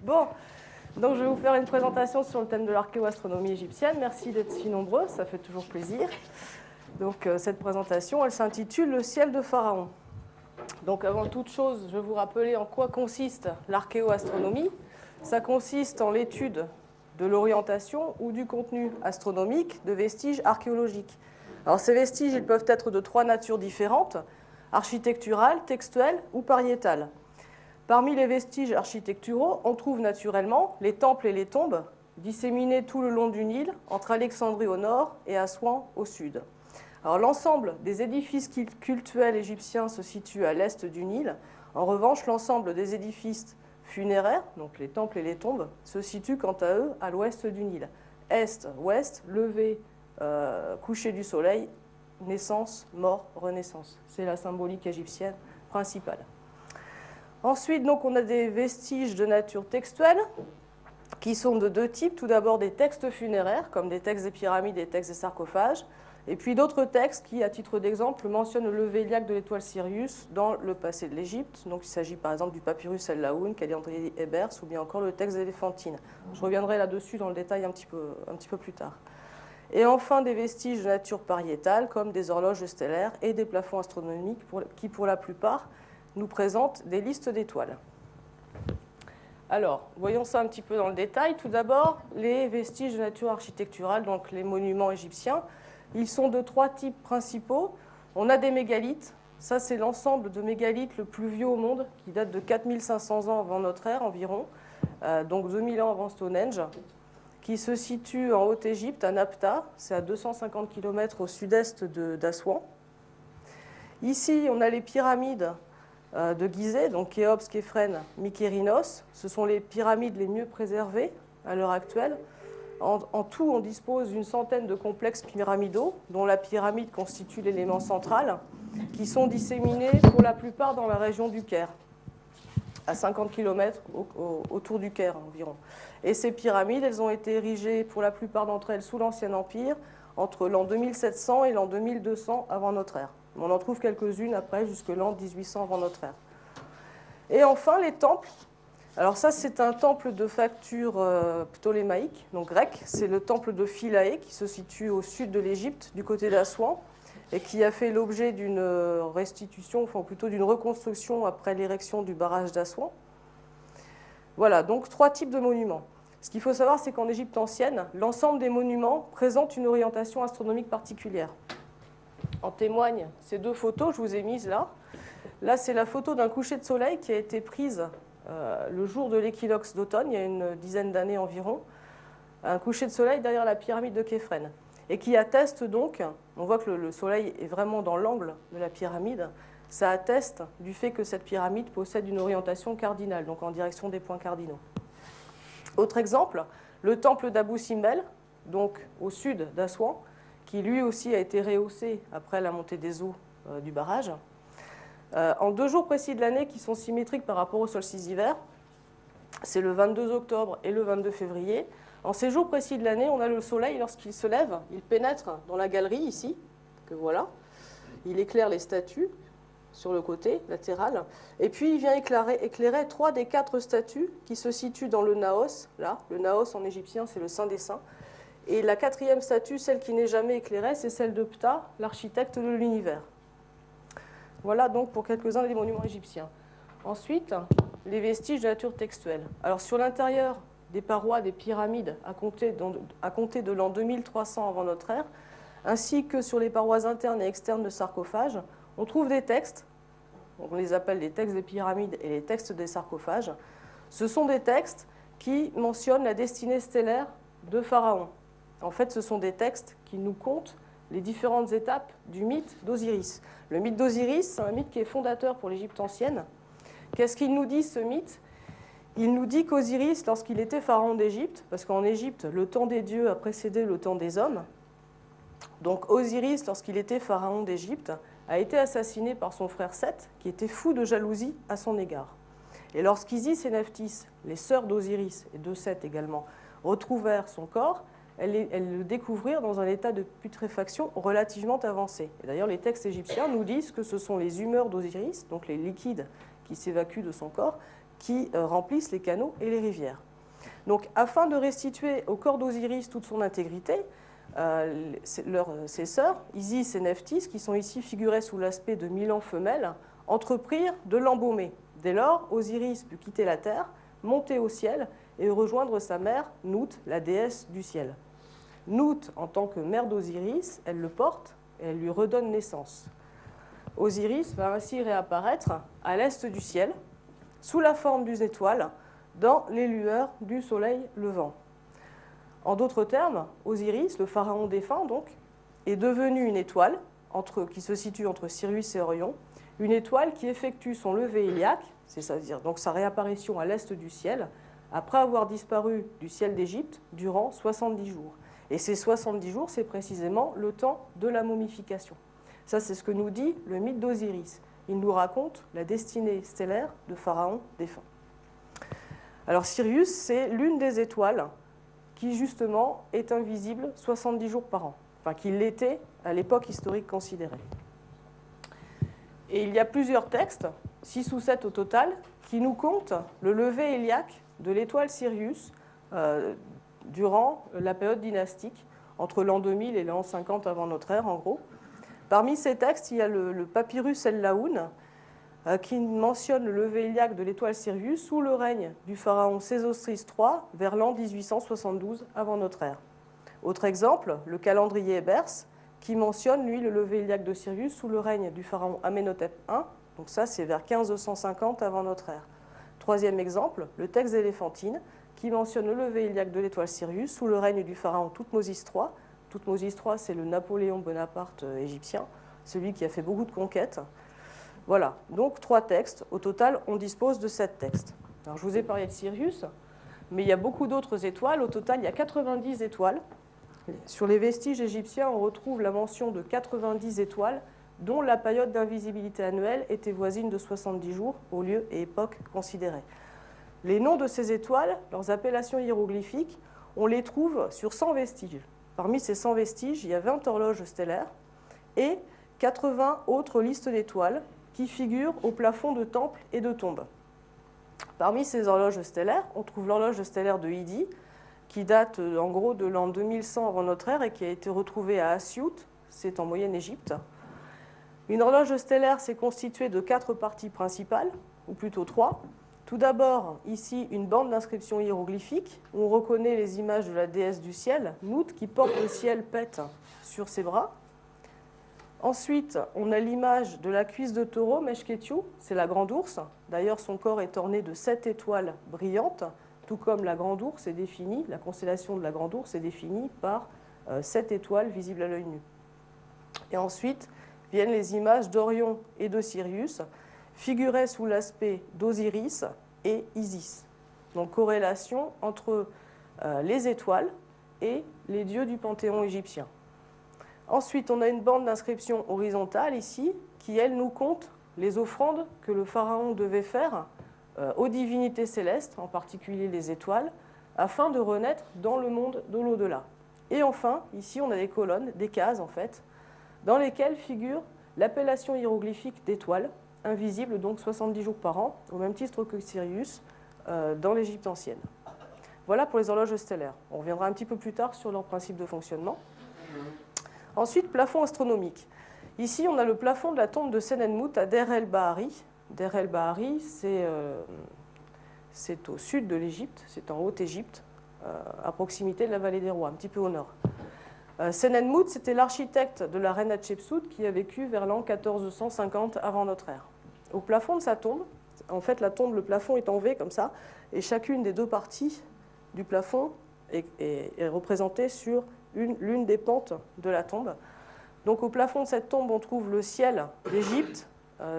Bon, donc je vais vous faire une présentation sur le thème de l'archéoastronomie égyptienne. Merci d'être si nombreux, ça fait toujours plaisir. Donc cette présentation, elle s'intitule « Le ciel de Pharaon ». Donc avant toute chose, je vais vous rappeler en quoi consiste l'archéoastronomie. Ça consiste en l'étude de l'orientation ou du contenu astronomique de vestiges archéologiques. Alors ces vestiges, ils peuvent être de trois natures différentes, architecturales, textuelles ou pariétales. Parmi les vestiges architecturaux, on trouve naturellement les temples et les tombes disséminés tout le long du Nil, entre Alexandrie au nord et Assouan au sud. Alors l'ensemble des édifices cultuels égyptiens se situe à l'est du Nil. En revanche, l'ensemble des édifices funéraires, donc les temples et les tombes, se situent quant à eux à l'ouest du Nil. Est, ouest, lever, coucher du soleil, naissance, mort, renaissance. C'est la symbolique égyptienne principale. Ensuite, donc, on a des vestiges de nature textuelle qui sont de deux types. Tout d'abord des textes funéraires, comme des textes des pyramides et des textes des sarcophages, et puis d'autres textes qui, à titre d'exemple, mentionnent le lever iliaque de l'étoile Sirius dans le passé de l'Égypte. Donc il s'agit par exemple du papyrus El Laoun, calendrier Ebers, ou bien encore le texte d'Éléphantine. Je reviendrai là-dessus dans le détail un petit peu plus tard. Et enfin des vestiges de nature pariétale, comme des horloges stellaires et des plafonds astronomiques qui, pour la plupart, nous présentent des listes d'étoiles. Alors, voyons ça un petit peu dans le détail. Tout d'abord, les vestiges de nature architecturale, donc les monuments égyptiens. Ils sont de trois types principaux. On a des mégalithes. Ça, c'est l'ensemble de mégalithes le plus vieux au monde, qui date de 4500 ans avant notre ère environ, donc 2000 ans avant Stonehenge, qui se situe en Haute-Égypte, à Napta. C'est à 250 km au sud-est d'Assouan. Ici, on a les pyramides de Gizeh, donc Khéops, Képhren, Mykérinos. Ce sont les pyramides les mieux préservées à l'heure actuelle. En tout, on dispose d'une centaine de complexes pyramidaux, dont la pyramide constitue l'élément central, qui sont disséminés pour la plupart dans la région du Caire, à 50 km autour du Caire environ. Et ces pyramides, elles ont été érigées pour la plupart d'entre elles sous l'Ancien Empire, entre l'an 2700 et l'an 2200 avant notre ère. On en trouve quelques-unes après, jusque l'an 1800 avant notre ère. Et enfin, les temples. Alors ça, c'est un temple de facture ptolémaïque, donc grec. C'est le temple de Philae, qui se situe au sud de l'Égypte, du côté d'Assouan, et qui a fait l'objet d'une restitution, enfin plutôt d'une reconstruction après l'érection du barrage d'Assouan. Voilà, donc trois types de monuments. Ce qu'il faut savoir, c'est qu'en Égypte ancienne, l'ensemble des monuments présentent une orientation astronomique particulière. En témoignent ces deux photos, je vous ai mises là. Là, c'est la photo d'un coucher de soleil qui a été prise le jour de l'équinoxe d'automne, il y a une dizaine d'années environ. Un coucher de soleil derrière la pyramide de Képhren. Et qui atteste donc, on voit que le soleil est vraiment dans l'angle de la pyramide, ça atteste du fait que cette pyramide possède une orientation cardinale, donc en direction des points cardinaux. Autre exemple, le temple d'Abou Simbel, donc au sud d'Assouan, qui lui aussi a été rehaussé après la montée des eaux du barrage, en 2 jours précis de l'année qui sont symétriques par rapport au solstice d'hiver. C'est le 22 octobre et le 22 février. En ces jours précis de l'année, on a le soleil, lorsqu'il se lève, il pénètre dans la galerie ici, que voilà. Il éclaire les statues sur le côté latéral. Et puis, il vient éclairer 3 des 4 statues qui se situent dans le Naos. Là, le Naos en égyptien, c'est le Saint des Saints. Et la 4e statue, celle qui n'est jamais éclairée, c'est celle de Ptah, l'architecte de l'univers. Voilà donc pour quelques-uns des monuments égyptiens. Ensuite, les vestiges de nature textuelle. Alors sur l'intérieur des parois des pyramides à compter de l'an 2300 avant notre ère, ainsi que sur les parois internes et externes de sarcophages, on trouve des textes, on les appelle les textes des pyramides et les textes des sarcophages. Ce sont des textes qui mentionnent la destinée stellaire de Pharaon. En fait, ce sont des textes qui nous content les différentes étapes du mythe d'Osiris. Le mythe d'Osiris, c'est un mythe qui est fondateur pour l'Égypte ancienne. Qu'est-ce qu'il nous dit, ce mythe ? Il nous dit qu'Osiris, lorsqu'il était pharaon d'Égypte, parce qu'en Égypte, le temps des dieux a précédé le temps des hommes, donc Osiris, lorsqu'il était pharaon d'Égypte, a été assassiné par son frère Seth, qui était fou de jalousie à son égard. Et lorsqu'Isis et Nephthys, les sœurs d'Osiris et de Seth également, retrouvèrent son corps, elles le découvrirent dans un état de putréfaction relativement avancé. Et d'ailleurs, les textes égyptiens nous disent que ce sont les humeurs d'Osiris, donc les liquides qui s'évacuent de son corps, qui remplissent les canaux et les rivières. Donc, afin de restituer au corps d'Osiris toute son intégrité, ses sœurs, Isis et Nephthys, qui sont ici figurées sous l'aspect de Milan femelles, entreprirent de l'embaumer. Dès lors, Osiris put quitter la terre, monter au ciel et rejoindre sa mère, Nout, la déesse du ciel. Nout, en tant que mère d'Osiris, elle le porte et elle lui redonne naissance. Osiris va ainsi réapparaître à l'est du ciel, sous la forme d'une étoile, dans les lueurs du soleil levant. En d'autres termes, Osiris, le pharaon défunt, donc, est devenu une étoile qui se situe entre Sirius et Orion, une étoile qui effectue son lever iliaque, c'est-à-dire donc sa réapparition à l'est du ciel, après avoir disparu du ciel d'Égypte durant 70 jours. Et ces 70 jours, c'est précisément le temps de la momification. Ça, c'est ce que nous dit le mythe d'Osiris. Il nous raconte la destinée stellaire de Pharaon défunt. Alors Sirius, c'est l'une des étoiles qui, justement, est invisible 70 jours par an. Enfin, qui l'était à l'époque historique considérée. Et il y a plusieurs textes, 6 ou 7 au total, qui nous comptent le lever iliaque de l'étoile Sirius durant la période dynastique, entre l'an 2000 et l'an 50 avant notre ère, en gros. Parmi ces textes, il y a le papyrus El Laoun, qui mentionne le lever iliaque de l'étoile Sirius sous le règne du pharaon Sésostris III vers l'an 1872 avant notre ère. Autre exemple, le calendrier Ebers, qui mentionne, lui, le lever iliaque de Sirius sous le règne du pharaon Amenhotep I, donc ça c'est vers 1550 avant notre ère. Troisième exemple, le texte d'Éléphantine, qui mentionne le lever iliaque de l'étoile Sirius sous le règne du pharaon Thoutmôsis III. Thoutmôsis III, c'est le Napoléon Bonaparte égyptien, celui qui a fait beaucoup de conquêtes. Voilà, donc 3 textes. Au total, on dispose de 7 textes. Alors, je vous ai parlé de Sirius, mais il y a beaucoup d'autres étoiles. Au total, il y a 90 étoiles. Sur les vestiges égyptiens, on retrouve la mention de 90 étoiles, dont la période d'invisibilité annuelle était voisine de 70 jours, au lieu et époque considérés. Les noms de ces étoiles, leurs appellations hiéroglyphiques, on les trouve sur 100 vestiges. Parmi ces 100 vestiges, il y a 20 horloges stellaires et 80 autres listes d'étoiles qui figurent au plafond de temples et de tombes. Parmi ces horloges stellaires, on trouve l'horloge stellaire de Idi, qui date en gros de l'an 2100 avant notre ère et qui a été retrouvée à Asyut, c'est en Moyenne-Égypte. Une horloge stellaire s'est constituée de 4 parties principales, ou plutôt 3. Tout d'abord, ici, une bande d'inscriptions hiéroglyphiques, où on reconnaît les images de la déesse du ciel, Nout, qui porte le ciel pète sur ses bras. Ensuite, on a l'image de la cuisse de taureau, Meshketiu, c'est la grande ours. D'ailleurs, son corps est orné de 7 étoiles brillantes, tout comme la grande ours est définie, la constellation de la grande ours est définie par 7 étoiles visibles à l'œil nu. Et ensuite viennent les images d'Orion et de Sirius, figurées sous l'aspect d'Osiris et Isis. Donc corrélation entre les étoiles et les dieux du panthéon égyptien. Ensuite, on a une bande d'inscription horizontale ici, qui, elle, nous compte les offrandes que le pharaon devait faire aux divinités célestes, en particulier les étoiles, afin de renaître dans le monde de l'au-delà. Et enfin, ici, on a des colonnes, des cases en fait, dans lesquelles figure l'appellation hiéroglyphique d'étoile, invisible donc 70 jours par an, au même titre que Sirius, dans l'Égypte ancienne. Voilà pour les horloges stellaires. On reviendra un petit peu plus tard sur leur principe de fonctionnement. Ensuite, plafond astronomique. Ici, on a le plafond de la tombe de Senenmout à Der el-Bahari. Der el-Bahari, c'est au sud de l'Égypte, c'est en Haute-Égypte, à proximité de la vallée des rois, un petit peu au nord. Senenmout, c'était l'architecte de la reine Hatshepsut qui a vécu vers l'an 1450 avant notre ère. Au plafond de sa tombe, en fait, le plafond est en V comme ça, et chacune des 2 parties du plafond est représentée sur l'une des pentes de la tombe. Donc au plafond de cette tombe, on trouve le ciel d'Égypte,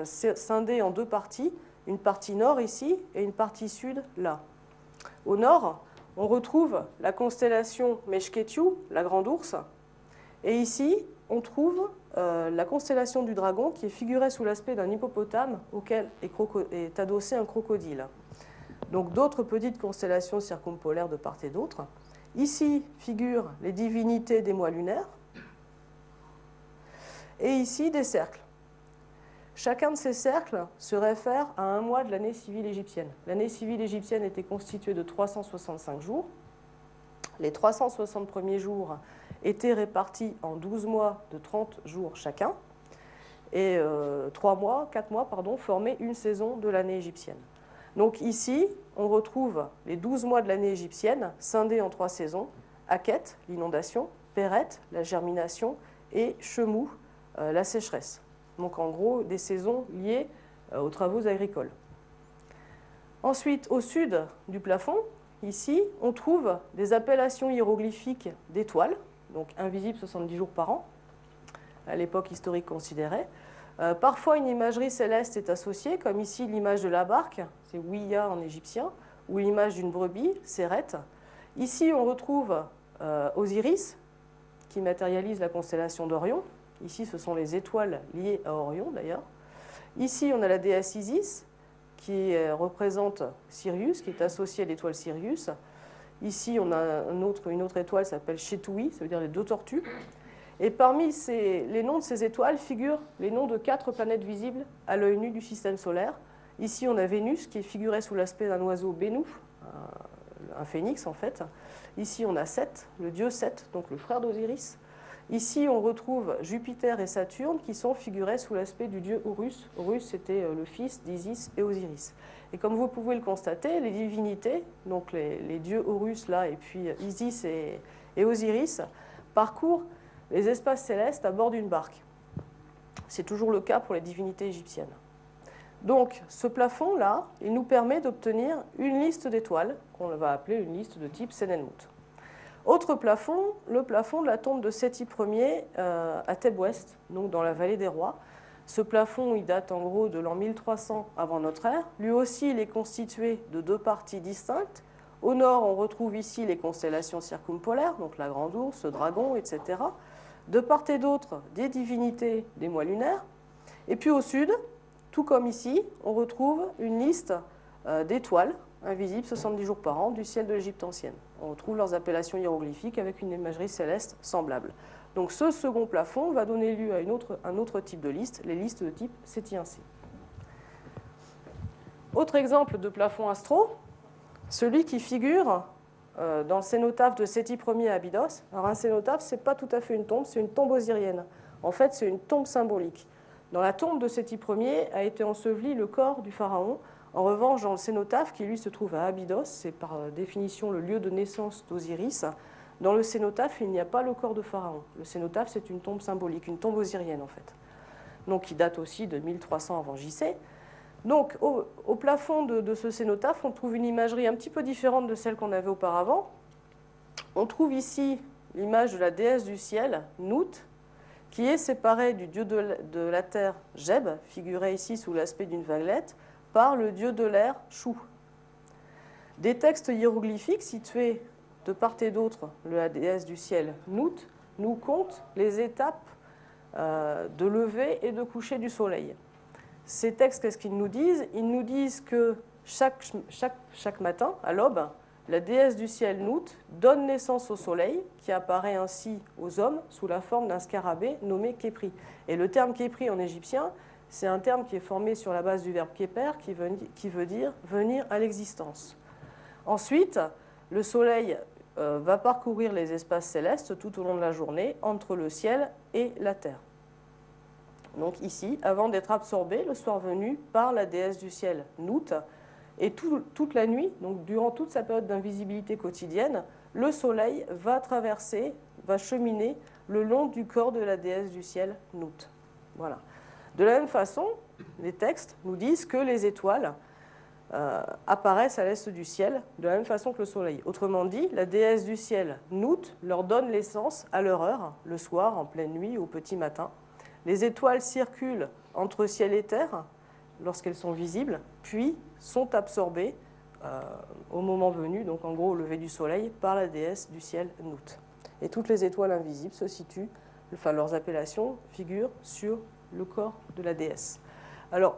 scindé en 2 parties, une partie nord ici et une partie sud là. Au nord, on retrouve la constellation Meshketiu, la grande ours, et ici, on trouve la constellation du dragon qui est figurée sous l'aspect d'un hippopotame auquel est adossé un crocodile. Donc d'autres petites constellations circumpolaires de part et d'autre. Ici figurent les divinités des mois lunaires, et ici des cercles. chacun de ces cercles se réfère à un mois de l'année civile égyptienne. L'année civile égyptienne était constituée de 365 jours. Les 360 premiers jours étaient répartis en 12 mois de 30 jours chacun. Et 4 mois, formaient une saison de l'année égyptienne. Donc ici, on retrouve les 12 mois de l'année égyptienne scindés en 3 saisons. Akhet, l'inondation, Péret, la germination, et Chemou, la sécheresse. Donc en gros, des saisons liées aux travaux agricoles. Ensuite, au sud du plafond, ici, on trouve des appellations hiéroglyphiques d'étoiles, donc invisibles 70 jours par an, à l'époque historique considérée. Parfois, une imagerie céleste est associée, comme ici l'image de la barque, c'est Wiya en égyptien, ou l'image d'une brebis, Seret. Ici, on retrouve Osiris, qui matérialise la constellation d'Orion. Ici, ce sont les étoiles liées à Orion, d'ailleurs. Ici, on a la déesse Isis, qui représente Sirius, qui est associée à l'étoile Sirius. Ici, on a une autre étoile qui s'appelle Chetui, ça veut dire les 2 tortues. Et parmi les noms de ces étoiles figurent les noms de 4 planètes visibles à l'œil nu du système solaire. Ici, on a Vénus, qui est figurée sous l'aspect d'un oiseau Bénou, un phénix en fait. Ici, on a Seth, le dieu Seth, donc le frère d'Osiris. Ici, on retrouve Jupiter et Saturne qui sont figurés sous l'aspect du dieu Horus. Horus, c'était le fils d'Isis et Osiris. Et comme vous pouvez le constater, les divinités, donc les dieux Horus là, et puis Isis et Osiris, parcourent les espaces célestes à bord d'une barque. C'est toujours le cas pour les divinités égyptiennes. Donc, ce plafond-là, il nous permet d'obtenir une liste d'étoiles, qu'on va appeler une liste de type Senenmut. Autre plafond, le plafond de la tombe de Séti Ier à Thèbes-Ouest, donc dans la vallée des rois. Ce plafond, il date en gros de l'an 1300 avant notre ère. Lui aussi, il est constitué de 2 parties distinctes. Au nord, on retrouve ici les constellations circumpolaires, donc la Grande Ourse, le Dragon, etc. De part et d'autre, des divinités des mois lunaires. Et puis au sud, tout comme ici, on retrouve une liste d'étoiles invisibles 70 jours par an du ciel de l'Égypte ancienne. On retrouve leurs appellations hiéroglyphiques avec une imagerie céleste semblable. Donc ce second plafond va donner lieu à un autre type de liste, les listes de type Séti-1c. Autre exemple de plafond astro, celui qui figure dans le cénotaphe de Séti Ier à Abydos. Alors un cénotaphe, ce n'est pas tout à fait une tombe, c'est une tombe osirienne. En fait, c'est une tombe symbolique. Dans la tombe de Séti Ier a été enseveli le corps du pharaon. En revanche, dans le cénotaphe, qui lui se trouve à Abydos, c'est par définition le lieu de naissance d'Osiris, dans le cénotaphe, il n'y a pas le corps de pharaon. Le cénotaphe, c'est une tombe symbolique, une tombe osirienne en fait. Donc qui date aussi de 1300 avant JC. Donc au plafond de ce cénotaphe, on trouve une imagerie un petit peu différente de celle qu'on avait auparavant. On trouve ici l'image de la déesse du ciel, Nout, qui est séparée du dieu de la terre, Geb, figuré ici sous l'aspect d'une vaguelette, par le dieu de l'air, Chou. Des textes hiéroglyphiques situés de part et d'autre de la déesse du ciel, Nout, nous comptent les étapes de lever et de coucher du soleil. Ces textes, qu'est-ce qu'ils nous disent? Ils nous disent que chaque matin, à l'aube, la déesse du ciel, Nout, donne naissance au soleil, qui apparaît ainsi aux hommes sous la forme d'un scarabée nommé Képri. Et le terme Képri en égyptien, c'est un terme qui est formé sur la base du verbe képer, qui veut dire venir à l'existence. Ensuite, le soleil va parcourir les espaces célestes tout au long de la journée, entre le ciel et la terre. Donc ici, avant d'être absorbé, le soir venu, par la déesse du ciel, Nout, et toute la nuit, donc durant toute sa période d'invisibilité quotidienne, le soleil va cheminer le long du corps de la déesse du ciel, Nout. Voilà. De la même façon, les textes nous disent que les étoiles apparaissent à l'est du ciel de la même façon que le soleil. Autrement dit, la déesse du ciel, Nout, leur donne l'essence à leur heure, le soir, en pleine nuit ou au petit matin. Les étoiles circulent entre ciel et terre lorsqu'elles sont visibles, puis sont absorbées au moment venu, donc en gros au lever du soleil, par la déesse du ciel, Nout. Et toutes les étoiles invisibles se situent, enfin leurs appellations figurent sur le corps de la déesse. Alors,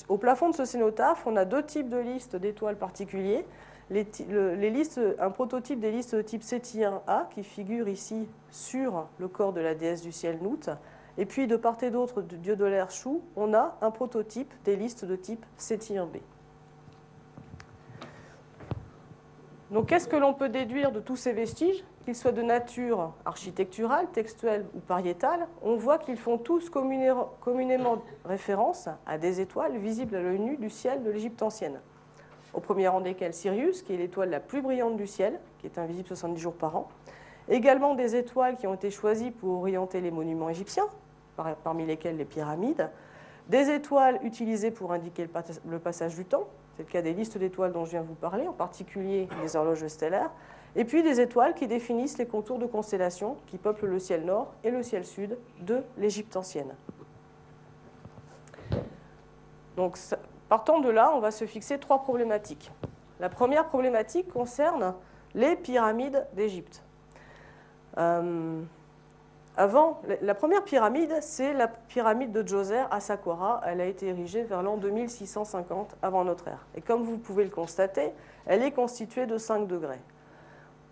au plafond de ce cénotaphe, on a 2 types de listes d'étoiles particuliers. Un prototype des listes de type Séti-1a qui figure ici sur le corps de la déesse du ciel Nout, Et puis, de part et d'autre de Dieu de l'Air Chou, on a un prototype des listes de type C-B. Donc, qu'est-ce que l'on peut déduire de tous ces vestiges? Qu'ils soient de nature architecturale, textuelle ou pariétale, on voit qu'ils font tous communément référence à des étoiles visibles à l'œil nu du ciel de l'Égypte ancienne. Au premier rang desquelles Sirius, qui est l'étoile la plus brillante du ciel, qui est invisible 70 jours par an. Également des étoiles qui ont été choisies pour orienter les monuments égyptiens, parmi lesquels les pyramides. Des étoiles utilisées pour indiquer le passage du temps, c'est le cas des listes d'étoiles dont je viens de vous parler, en particulier les horloges stellaires. Et puis des étoiles qui définissent les contours de constellations qui peuplent le ciel nord et le ciel sud de l'Égypte ancienne. Donc, partant de là, on va se fixer 3 problématiques. La première problématique concerne les pyramides d'Égypte. La première pyramide, c'est la pyramide de Djoser à Saqqara. Elle a été érigée vers l'an 2650 avant notre ère. Et comme vous pouvez le constater, elle est constituée de 5 degrés.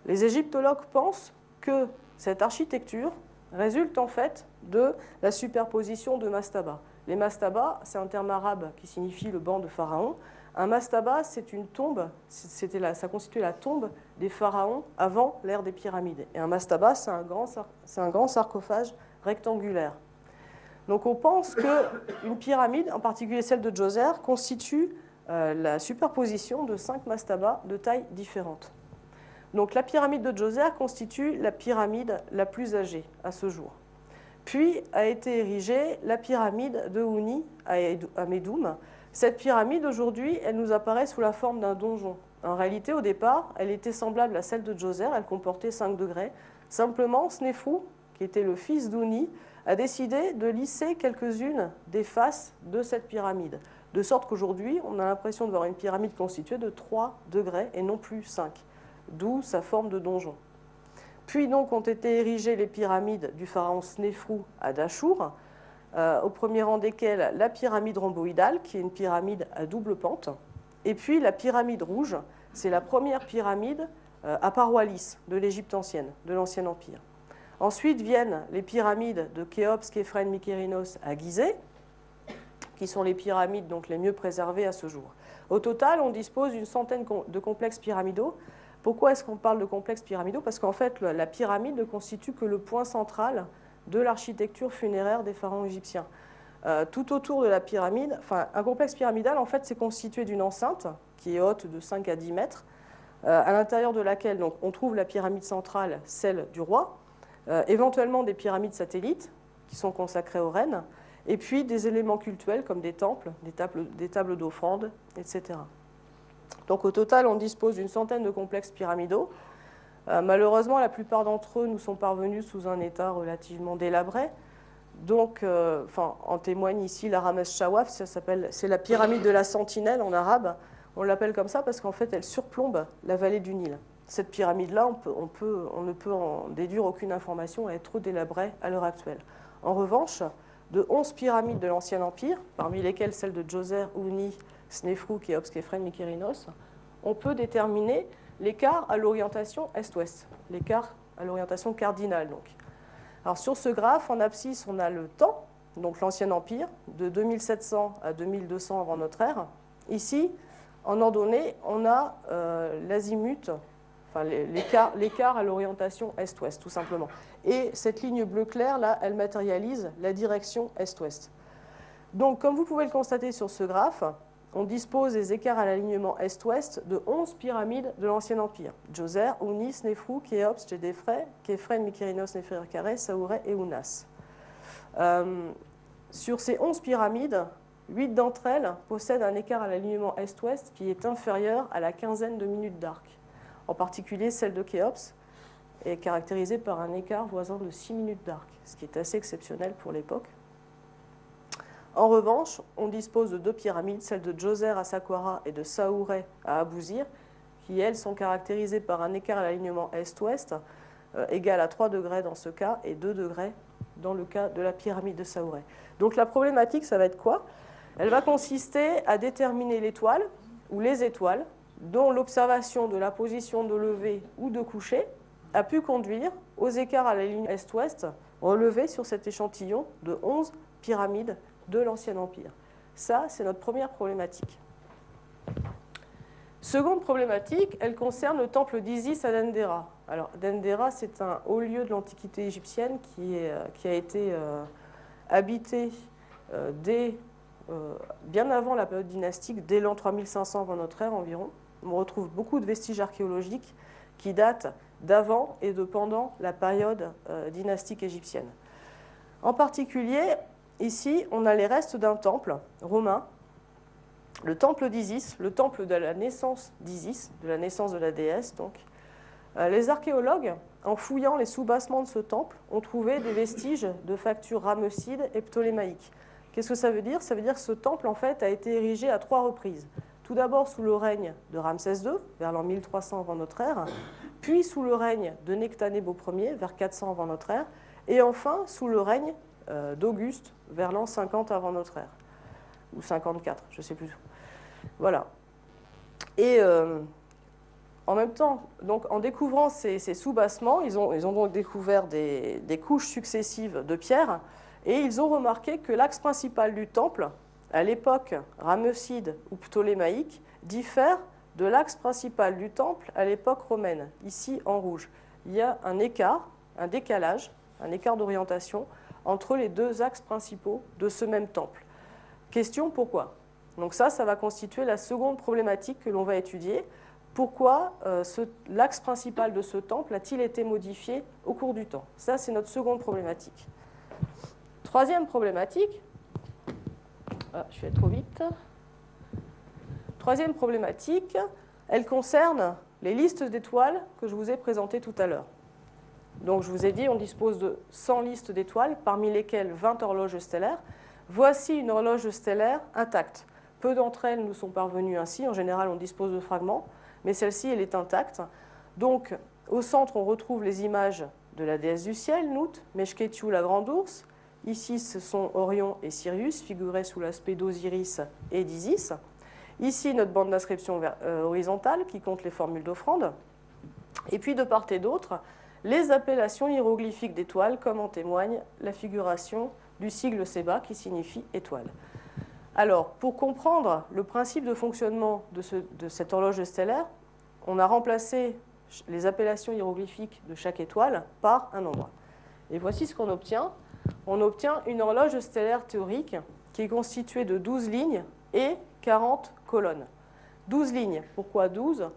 Les égyptologues pensent que cette architecture résulte en fait de la superposition de mastabas. Les mastabas, c'est un terme arabe qui signifie le banc de pharaon. Un mastaba, c'est une tombe, ça constituait la tombe des pharaons avant l'ère des pyramides. Et un mastaba, c'est un grand sarcophage rectangulaire. Donc on pense qu'une pyramide, en particulier celle de Djoser, constitue la superposition de 5 mastabas de tailles différentes. Donc la pyramide de Djoser constitue la pyramide la plus âgée à ce jour. Puis a été érigée la pyramide de Houni à Médoum. Cette pyramide, aujourd'hui, elle nous apparaît sous la forme d'un donjon. En réalité, au départ, elle était semblable à celle de Djoser, elle comportait 5 degrés. Simplement, Snéfrou, qui était le fils d'Houni, a décidé de lisser quelques-unes des faces de cette pyramide. De sorte qu'aujourd'hui, on a l'impression de voir une pyramide constituée de 3 degrés et non plus 5. D'où sa forme de donjon. Puis donc ont été érigées les pyramides du pharaon Snéfrou à Dachour, au premier rang desquelles la pyramide rhomboïdale, qui est une pyramide à double pente, et puis la pyramide rouge, c'est la première pyramide à parois lisses de l'Égypte ancienne, de l'Ancien Empire. Ensuite viennent les pyramides de Khéops, Képhren, Mykérinos à Gizeh, qui sont les pyramides donc les mieux préservées à ce jour. Au total, on dispose d'une centaine de complexes pyramidaux. Pourquoi est-ce qu'on parle de complexes pyramidaux? Parce qu'en fait, la pyramide ne constitue que le point central de l'architecture funéraire des pharaons égyptiens. Tout autour de la pyramide, un complexe pyramidal, en fait, c'est constitué d'une enceinte qui est haute de 5 à 10 mètres, à l'intérieur de laquelle donc, on trouve la pyramide centrale, celle du roi, éventuellement des pyramides satellites qui sont consacrées aux reines, et puis des éléments cultuels comme des temples, des tables d'offrande, etc. Donc au total, on dispose d'une centaine de complexes pyramidaux. Malheureusement, la plupart d'entre eux nous sont parvenus sous un état relativement délabré. Donc, en témoigne ici la Rames Shawaf, c'est la pyramide de la sentinelle en arabe. On l'appelle comme ça parce qu'en fait, elle surplombe la vallée du Nil. Cette pyramide-là, on ne peut en déduire aucune information, elle est trop délabrée à l'heure actuelle. En revanche, de 11 pyramides de l'Ancien Empire, parmi lesquelles celles de Djoser, Houni, Snéfrou, Khéops, Képhren, Mykérinos, on peut déterminer l'écart à l'orientation est-ouest, l'écart à l'orientation cardinale. Donc. Alors sur ce graphe, en abscisse, on a le temps, donc l'Ancien Empire, de 2700 à 2200 avant notre ère. Ici, en ordonnée, on a l'azimut, l'écart à l'orientation est-ouest, tout simplement. Et cette ligne bleu clair, là, elle matérialise la direction est-ouest. Donc, comme vous pouvez le constater sur ce graphe, on dispose des écarts à l'alignement est-ouest de 11 pyramides de l'Ancien Empire. Djoser, Houni, Snéfrou, Khéops, Djedefre, Képhren, Mykérinos, Néferkaré, Saouré et Ounas. Sur ces 11 pyramides, 8 d'entre elles possèdent un écart à l'alignement est-ouest qui est inférieur à la quinzaine de minutes d'arc. En particulier, celle de Khéops est caractérisée par un écart voisin de 6 minutes d'arc, ce qui est assez exceptionnel pour l'époque. En revanche, on dispose de 2 pyramides, celles de Djoser à Saqqara et de Saouré à Abouzir, qui, elles, sont caractérisées par un écart à l'alignement est-ouest égal à 3 degrés dans ce cas et 2 degrés dans le cas de la pyramide de Saouré. Donc la problématique, ça va être quoi? Elle va consister à déterminer l'étoile ou les étoiles dont l'observation de la position de lever ou de coucher a pu conduire aux écarts à la ligne est-ouest relevées sur cet échantillon de 11 pyramides de l'Ancien Empire. Ça, c'est notre première problématique. Seconde problématique, elle concerne le temple d'Isis à Dendera. Alors, Dendera, c'est un haut lieu de l'Antiquité égyptienne qui a été habité bien avant la période dynastique, dès l'an 3500 avant notre ère environ. On retrouve beaucoup de vestiges archéologiques qui datent d'avant et de pendant la période dynastique égyptienne. En particulier, ici, on a les restes d'un temple romain, le temple d'Isis, le temple de la naissance d'Isis, de la naissance de la déesse. Donc. Les archéologues, en fouillant les soubassements de ce temple, ont trouvé des vestiges de factures rameusides et ptolémaïques. Qu'est-ce que ça veut dire? Ça veut dire que ce temple, en fait, a été érigé à 3 reprises. Tout d'abord sous le règne de Ramsès II, vers l'an 1300 avant notre ère, puis sous le règne de Nectanebo Ier, vers 400 avant notre ère, et enfin sous le règne d'Auguste, vers l'an 50 avant notre ère, ou 54, je ne sais plus. Voilà. Et en même temps, donc, en découvrant ces soubassements, ils ont donc découvert des couches successives de pierres, et ils ont remarqué que l'axe principal du temple, à l'époque rameusside ou ptolémaïque, diffère de l'axe principal du temple à l'époque romaine, ici en rouge. Il y a un écart, un décalage, un écart d'orientation entre les deux axes principaux de ce même temple. Question, pourquoi? Donc ça va constituer la seconde problématique que l'on va étudier. Pourquoi l'axe principal de ce temple a-t-il été modifié au cours du temps? Ça, c'est notre seconde problématique. Troisième problématique. Je vais trop vite. Troisième problématique, elle concerne les listes d'étoiles que je vous ai présentées tout à l'heure. Donc, je vous ai dit, on dispose de 100 listes d'étoiles, parmi lesquelles 20 horloges stellaires. Voici une horloge stellaire intacte. Peu d'entre elles nous sont parvenues ainsi. En général, on dispose de fragments, mais celle-ci, elle est intacte. Donc, au centre, on retrouve les images de la déesse du ciel, Nout, Meshketiu, la grande ours. Ici, ce sont Orion et Sirius, figurés sous l'aspect d'Osiris et d'Isis. Ici, notre bande d'inscription horizontale qui compte les formules d'offrande. Et puis, de part et d'autre, les appellations hiéroglyphiques d'étoiles, comme en témoigne la figuration du sigle Séba qui signifie étoile. Alors, pour comprendre le principe de fonctionnement de cette horloge stellaire, on a remplacé les appellations hiéroglyphiques de chaque étoile par un nombre. Et voici ce qu'on obtient. On obtient une horloge stellaire théorique qui est constituée de 12 lignes et 40 colonnes. 12 lignes. Pourquoi 12 ?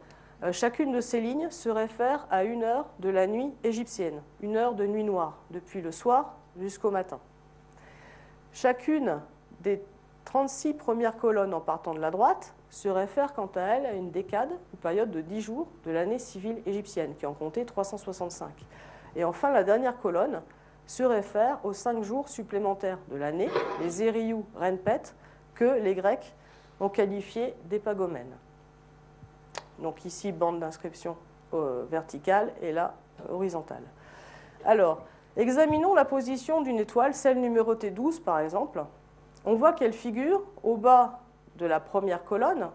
Chacune de ces lignes se réfère à une heure de la nuit égyptienne, une heure de nuit noire, depuis le soir jusqu'au matin. Chacune des 36 premières colonnes en partant de la droite se réfère quant à elle à une décade, une période de 10 jours de l'année civile égyptienne, qui en comptait 365. Et enfin, la dernière colonne se réfère aux 5 jours supplémentaires de l'année, les Ériou Renpet, que les Grecs ont qualifiés d'épagomènes. Donc ici, bande d'inscription verticale et là, horizontale. Alors, examinons la position d'une étoile, celle numérotée 12 par exemple. On voit qu'elle figure au bas de la première colonne,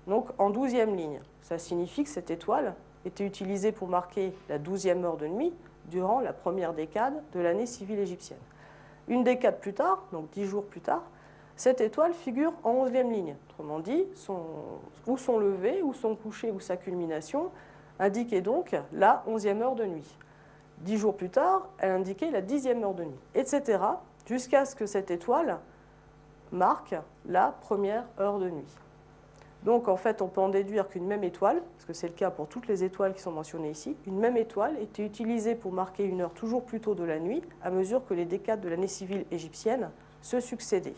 donc en 12e ligne. Ça signifie que cette étoile était utilisée pour marquer la 12e heure de nuit durant la première décade de l'année civile égyptienne. Une décade plus tard, donc 10 jours plus tard, cette étoile figure en 11e ligne. Autrement dit, ou son lever, ou son coucher, ou sa culmination indiquait donc la 11e heure de nuit. 10 jours plus tard, elle indiquait la 10e heure de nuit, etc., jusqu'à ce que cette étoile marque la première heure de nuit. Donc, en fait, on peut en déduire qu'une même étoile, parce que c'est le cas pour toutes les étoiles qui sont mentionnées ici, une même étoile était utilisée pour marquer une heure toujours plus tôt de la nuit, à mesure que les décades de l'année civile égyptienne se succédaient.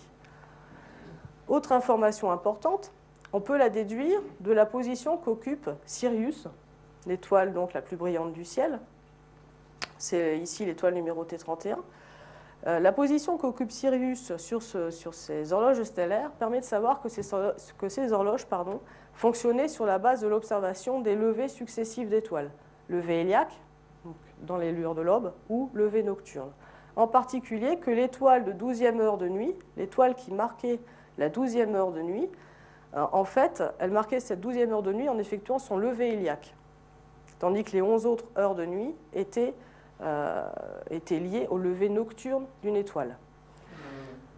Autre information importante, on peut la déduire de la position qu'occupe Sirius, l'étoile donc la plus brillante du ciel. C'est ici l'étoile numérotée 31. La position qu'occupe Sirius sur ces horloges stellaires permet de savoir que ces horloges fonctionnaient sur la base de l'observation des levées successives d'étoiles. Levée héliaque, donc dans les lueurs de l'aube, ou levée nocturne. En particulier que l'étoile de 12e heure de nuit, l'étoile qui marquait la 12e heure de nuit, en fait, elle marquait cette 12e heure de nuit en effectuant son lever héliaque. Tandis que les 11 autres heures de nuit étaient était lié au lever nocturne d'une étoile.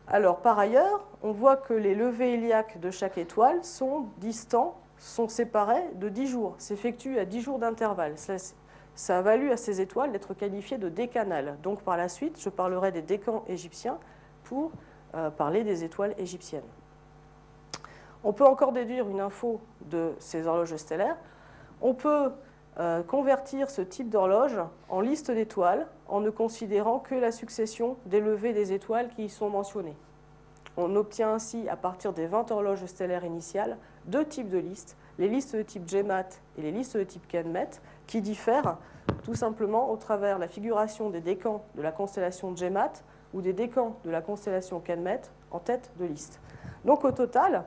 Alors, par ailleurs, on voit que les levers héliaques de chaque étoile sont distants, sont séparés de 10 jours, s'effectuent à 10 jours d'intervalle. Ça a valu à ces étoiles d'être qualifiées de décanales. Donc, par la suite, je parlerai des décans égyptiens pour parler des étoiles égyptiennes. On peut encore déduire une info de ces horloges stellaires. On peut convertir ce type d'horloge en liste d'étoiles en ne considérant que la succession des levées des étoiles qui y sont mentionnées. On obtient ainsi, à partir des 20 horloges stellaires initiales, deux types de listes, les listes de type GMAT et les listes de type CanMet, qui diffèrent tout simplement au travers de la figuration des décans de la constellation GMAT ou des décans de la constellation CanMet en tête de liste. Donc au total,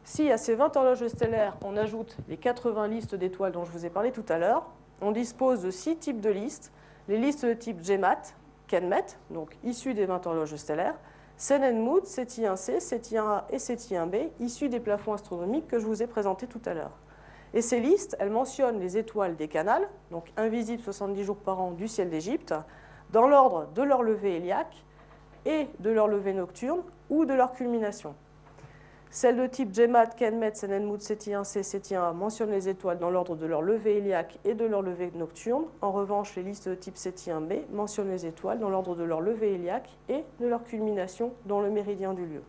si à ces 20 horloges stellaires, on ajoute les 80 listes d'étoiles dont je vous ai parlé tout à l'heure, on dispose de 6 types de listes. Les listes de type GMAT, CanMet, donc issues des 20 horloges stellaires, Sen-Mood, SETI1C, SETI1A et SETI1B, issues des plafonds astronomiques que je vous ai présentés tout à l'heure. Et ces listes, elles mentionnent les étoiles décanales, donc invisibles 70 jours par an du ciel d'Égypte, dans l'ordre de leur levée héliaque et de leur levée nocturne ou de leur culmination. Celles de type GMAT, CanMet, Sen-Mood, SETI1C, SETI1A mentionnent les étoiles dans l'ordre de leur levée héliaque et de leur levée nocturne. En revanche, les listes de type SETI1B mentionnent les étoiles dans l'ordre de leur levée héliaque et de leur culmination dans le méridien du lieu.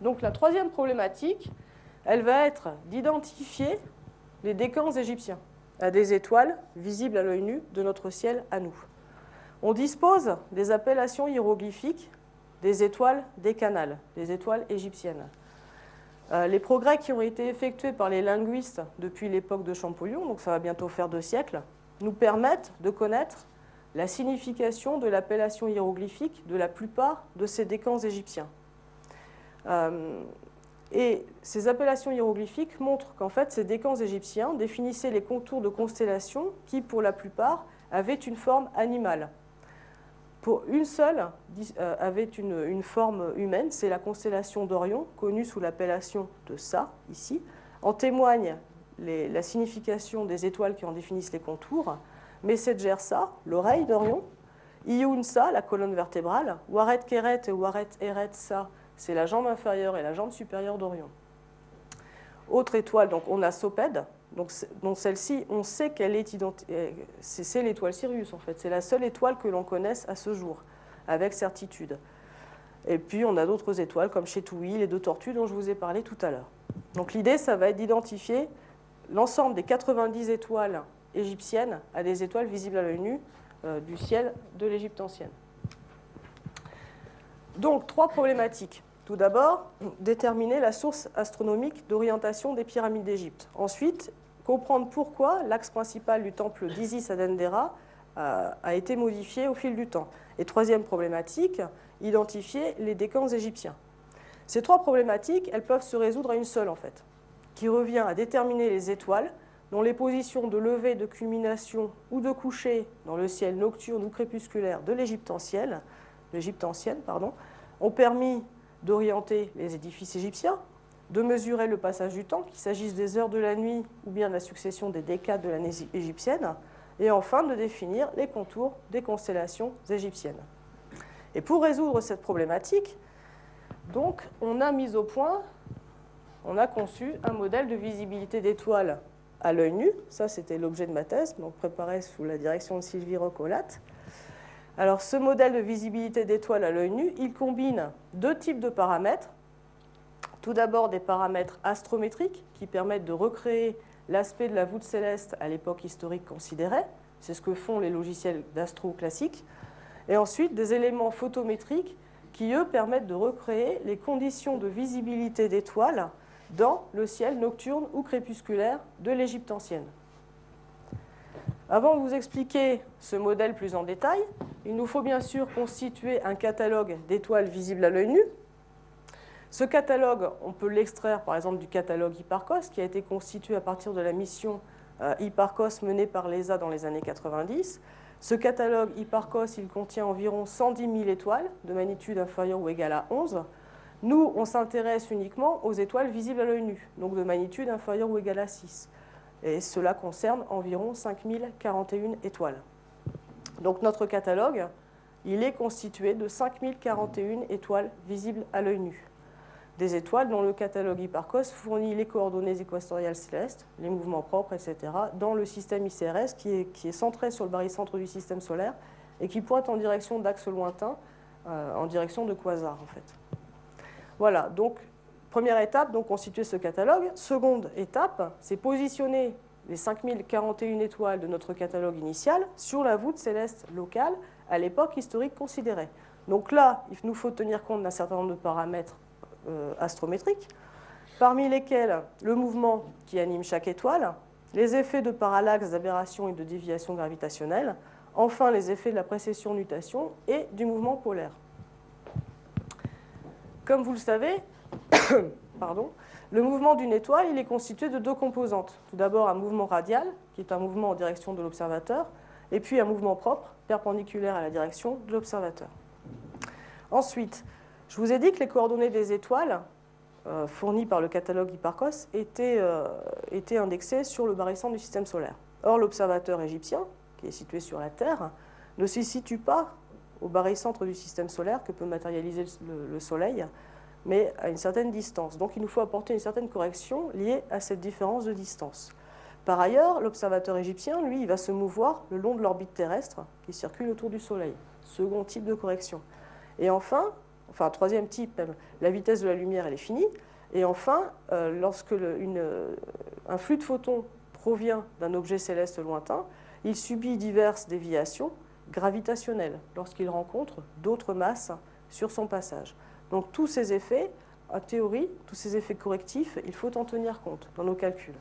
Donc la troisième problématique, elle va être d'identifier les décans égyptiens à des étoiles visibles à l'œil nu de notre ciel à nous. On dispose des appellations hiéroglyphiques des étoiles décanales, des étoiles égyptiennes. Les progrès qui ont été effectués par les linguistes depuis l'époque de Champollion, donc ça va bientôt faire 2 siècles, nous permettent de connaître la signification de l'appellation hiéroglyphique de la plupart de ces décans égyptiens. Et ces appellations hiéroglyphiques montrent qu'en fait, ces décans égyptiens définissaient les contours de constellations qui, pour la plupart, avaient une forme animale. Pour une seule avait une forme humaine, c'est la constellation d'Orion, connue sous l'appellation de Sa, ici. En témoigne la signification des étoiles qui en définissent les contours. Messenger Sa, l'oreille d'Orion. Iyun Sa, la colonne vertébrale. Waret Keret et Waret Eret Sa, c'est la jambe inférieure et la jambe supérieure d'Orion. Autre étoile, donc on a Sopède. Donc celle-ci, on sait qu'elle est c'est l'étoile Sirius en fait. C'est la seule étoile que l'on connaisse à ce jour, avec certitude. Et puis on a d'autres étoiles comme Chetouille, les 2 tortues dont je vous ai parlé tout à l'heure. Donc l'idée, ça va être d'identifier l'ensemble des 90 étoiles égyptiennes à des étoiles visibles à l'œil nu du ciel de l'Égypte ancienne. Donc 3 problématiques. Tout d'abord, déterminer la source astronomique d'orientation des pyramides d'Égypte. Ensuite, comprendre pourquoi l'axe principal du temple d'Isis à Dendera a été modifié au fil du temps. Et troisième problématique, identifier les décans égyptiens. Ces 3 problématiques, elles peuvent se résoudre à une seule en fait, qui revient à déterminer les étoiles dont les positions de lever, de culmination ou de coucher dans le ciel nocturne ou crépusculaire de l'Égypte ancienne, ont permis d'orienter les édifices égyptiens, de mesurer le passage du temps, qu'il s'agisse des heures de la nuit ou bien de la succession des décades de l'année égyptienne, et enfin de définir les contours des constellations égyptiennes. Et pour résoudre cette problématique, donc, on a mis au point, on a conçu un modèle de visibilité d'étoiles à l'œil nu. Ça, c'était l'objet de ma thèse, donc préparé sous la direction de Sylvie Rocolat. Alors, ce modèle de visibilité d'étoiles à l'œil nu, il combine 2 types de paramètres. Tout d'abord, des paramètres astrométriques qui permettent de recréer l'aspect de la voûte céleste à l'époque historique considérée. C'est ce que font les logiciels d'astro classiques. Et ensuite, des éléments photométriques qui, eux, permettent de recréer les conditions de visibilité d'étoiles dans le ciel nocturne ou crépusculaire de l'Égypte ancienne. Avant de vous expliquer ce modèle plus en détail, il nous faut bien sûr constituer un catalogue d'étoiles visibles à l'œil nu. Ce catalogue, on peut l'extraire par exemple du catalogue Hipparcos, qui a été constitué à partir de la mission Hipparcos menée par l'ESA dans les années 90. Ce catalogue Hipparcos, il contient environ 110 000 étoiles de magnitude inférieure ou égale à 11. Nous, on s'intéresse uniquement aux étoiles visibles à l'œil nu, donc de magnitude inférieure ou égale à 6. Et cela concerne environ 5041 étoiles. Donc notre catalogue, il est constitué de 5041 étoiles visibles à l'œil nu. Des étoiles dont le catalogue Hipparcos fournit les coordonnées équatoriales célestes, les mouvements propres, etc., dans le système ICRS qui est centré sur le barycentre du système solaire et qui pointe en direction d'axes lointains, en direction de quasars en fait. Voilà, donc première étape, donc constituer ce catalogue. Seconde étape, c'est positionner les 5041 étoiles de notre catalogue initial sur la voûte céleste locale à l'époque historique considérée. Donc là, il nous faut tenir compte d'un certain nombre de paramètres astrométriques, parmi lesquels le mouvement qui anime chaque étoile, les effets de parallaxe, d'aberration et de déviation gravitationnelle, enfin les effets de la précession-nutation et du mouvement polaire. Comme vous le savez, le mouvement d'une étoile il est constitué de deux composantes. Tout d'abord un mouvement radial, qui est un mouvement en direction de l'observateur, et puis un mouvement propre, perpendiculaire à la direction de l'observateur. Ensuite, je vous ai dit que les coordonnées des étoiles fournies par le catalogue Hipparcos étaient indexées sur le barycentre du système solaire. Or, l'observateur égyptien, qui est situé sur la Terre, ne se situe pas au barycentre du système solaire que peut matérialiser le Soleil, mais à une certaine distance. Donc il nous faut apporter une certaine correction liée à cette différence de distance. Par ailleurs, l'observateur égyptien, lui, il va se mouvoir le long de l'orbite terrestre qui circule autour du Soleil. Second type de correction. Et enfin, troisième type, la vitesse de la lumière, elle est finie. Et enfin, lorsque un flux de photons provient d'un objet céleste lointain, il subit diverses déviations gravitationnelles lorsqu'il rencontre d'autres masses sur son passage. Donc tous ces effets, en théorie, tous ces effets correctifs, il faut en tenir compte dans nos calculs.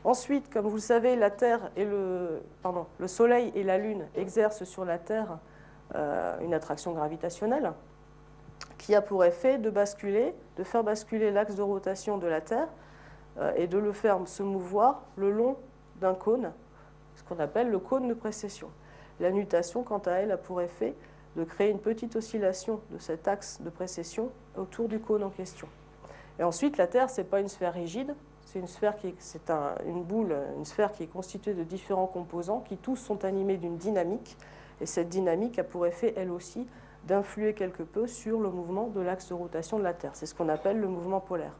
Ensuite, comme vous le savez, le Soleil et la Lune exercent sur la Terre une attraction gravitationnelle qui a pour effet de faire basculer l'axe de rotation de la Terre et de le faire se mouvoir le long d'un cône, ce qu'on appelle le cône de précession. La nutation, quant à elle, a pour effet de créer une petite oscillation de cet axe de précession autour du cône en question. Et ensuite, la Terre, ce n'est pas une sphère rigide, c'est une sphère une sphère qui est constituée de différents composants qui tous sont animés d'une dynamique. Et cette dynamique a pour effet, elle aussi, d'influer quelque peu sur le mouvement de l'axe de rotation de la Terre. C'est ce qu'on appelle le mouvement polaire.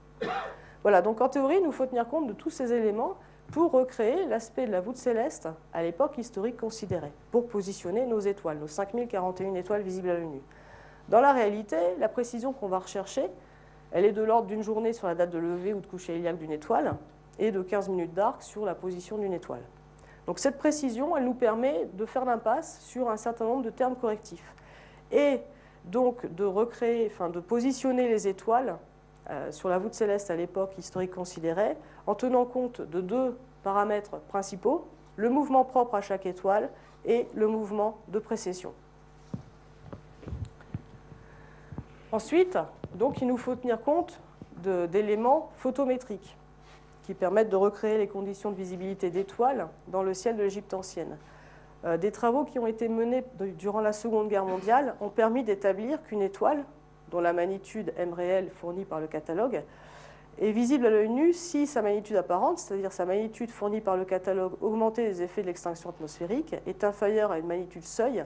Voilà, donc en théorie, il nous faut tenir compte de tous ces éléments pour recréer l'aspect de la voûte céleste à l'époque historique considérée, pour positionner nos étoiles, nos 5041 étoiles visibles à l'œil nu. Dans la réalité, la précision qu'on va rechercher, elle est de l'ordre d'une journée sur la date de lever ou de coucher iliaque d'une étoile et de 15 minutes d'arc sur la position d'une étoile. Donc cette précision, elle nous permet de faire l'impasse sur un certain nombre de termes correctifs et donc de positionner les étoiles sur la voûte céleste à l'époque historique considérée en tenant compte de deux paramètres principaux, le mouvement propre à chaque étoile et le mouvement de précession. Ensuite, donc, il nous faut tenir compte d'éléments photométriques qui permettent de recréer les conditions de visibilité d'étoiles dans le ciel de l'Égypte ancienne. Des travaux qui ont été menés durant la Seconde Guerre mondiale ont permis d'établir qu'une étoile, dont la magnitude M réelle fournie par le catalogue, est visible à l'œil nu si sa magnitude apparente, c'est-à-dire sa magnitude fournie par le catalogue augmentée des effets de l'extinction atmosphérique, est inférieure à une magnitude seuil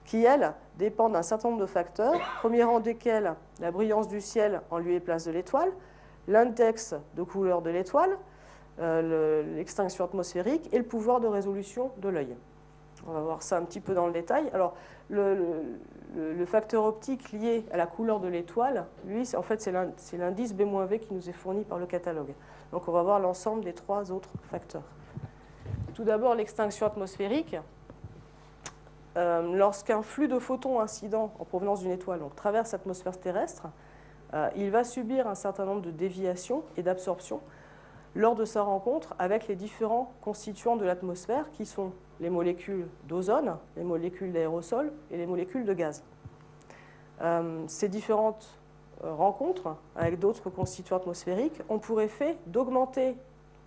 qui, elle, dépend d'un certain nombre de facteurs, premier rang desquels la brillance du ciel en lieu et place de l'étoile, l'index de couleur de l'étoile, l'extinction atmosphérique et le pouvoir de résolution de l'œil. On va voir ça un petit peu dans le détail. Alors, le facteur optique lié à la couleur de l'étoile, lui, en fait, c'est l'indice B-V qui nous est fourni par le catalogue. Donc, on va voir l'ensemble des trois autres facteurs. Tout d'abord, l'extinction atmosphérique. Lorsqu'un flux de photons incidents en provenance d'une étoile traverse l'atmosphère terrestre, il va subir un certain nombre de déviations et d'absorptions lors de sa rencontre avec les différents constituants de l'atmosphère qui sont les molécules d'ozone, les molécules d'aérosol et les molécules de gaz. Ces différentes rencontres avec d'autres constituants atmosphériques ont pour effet d'augmenter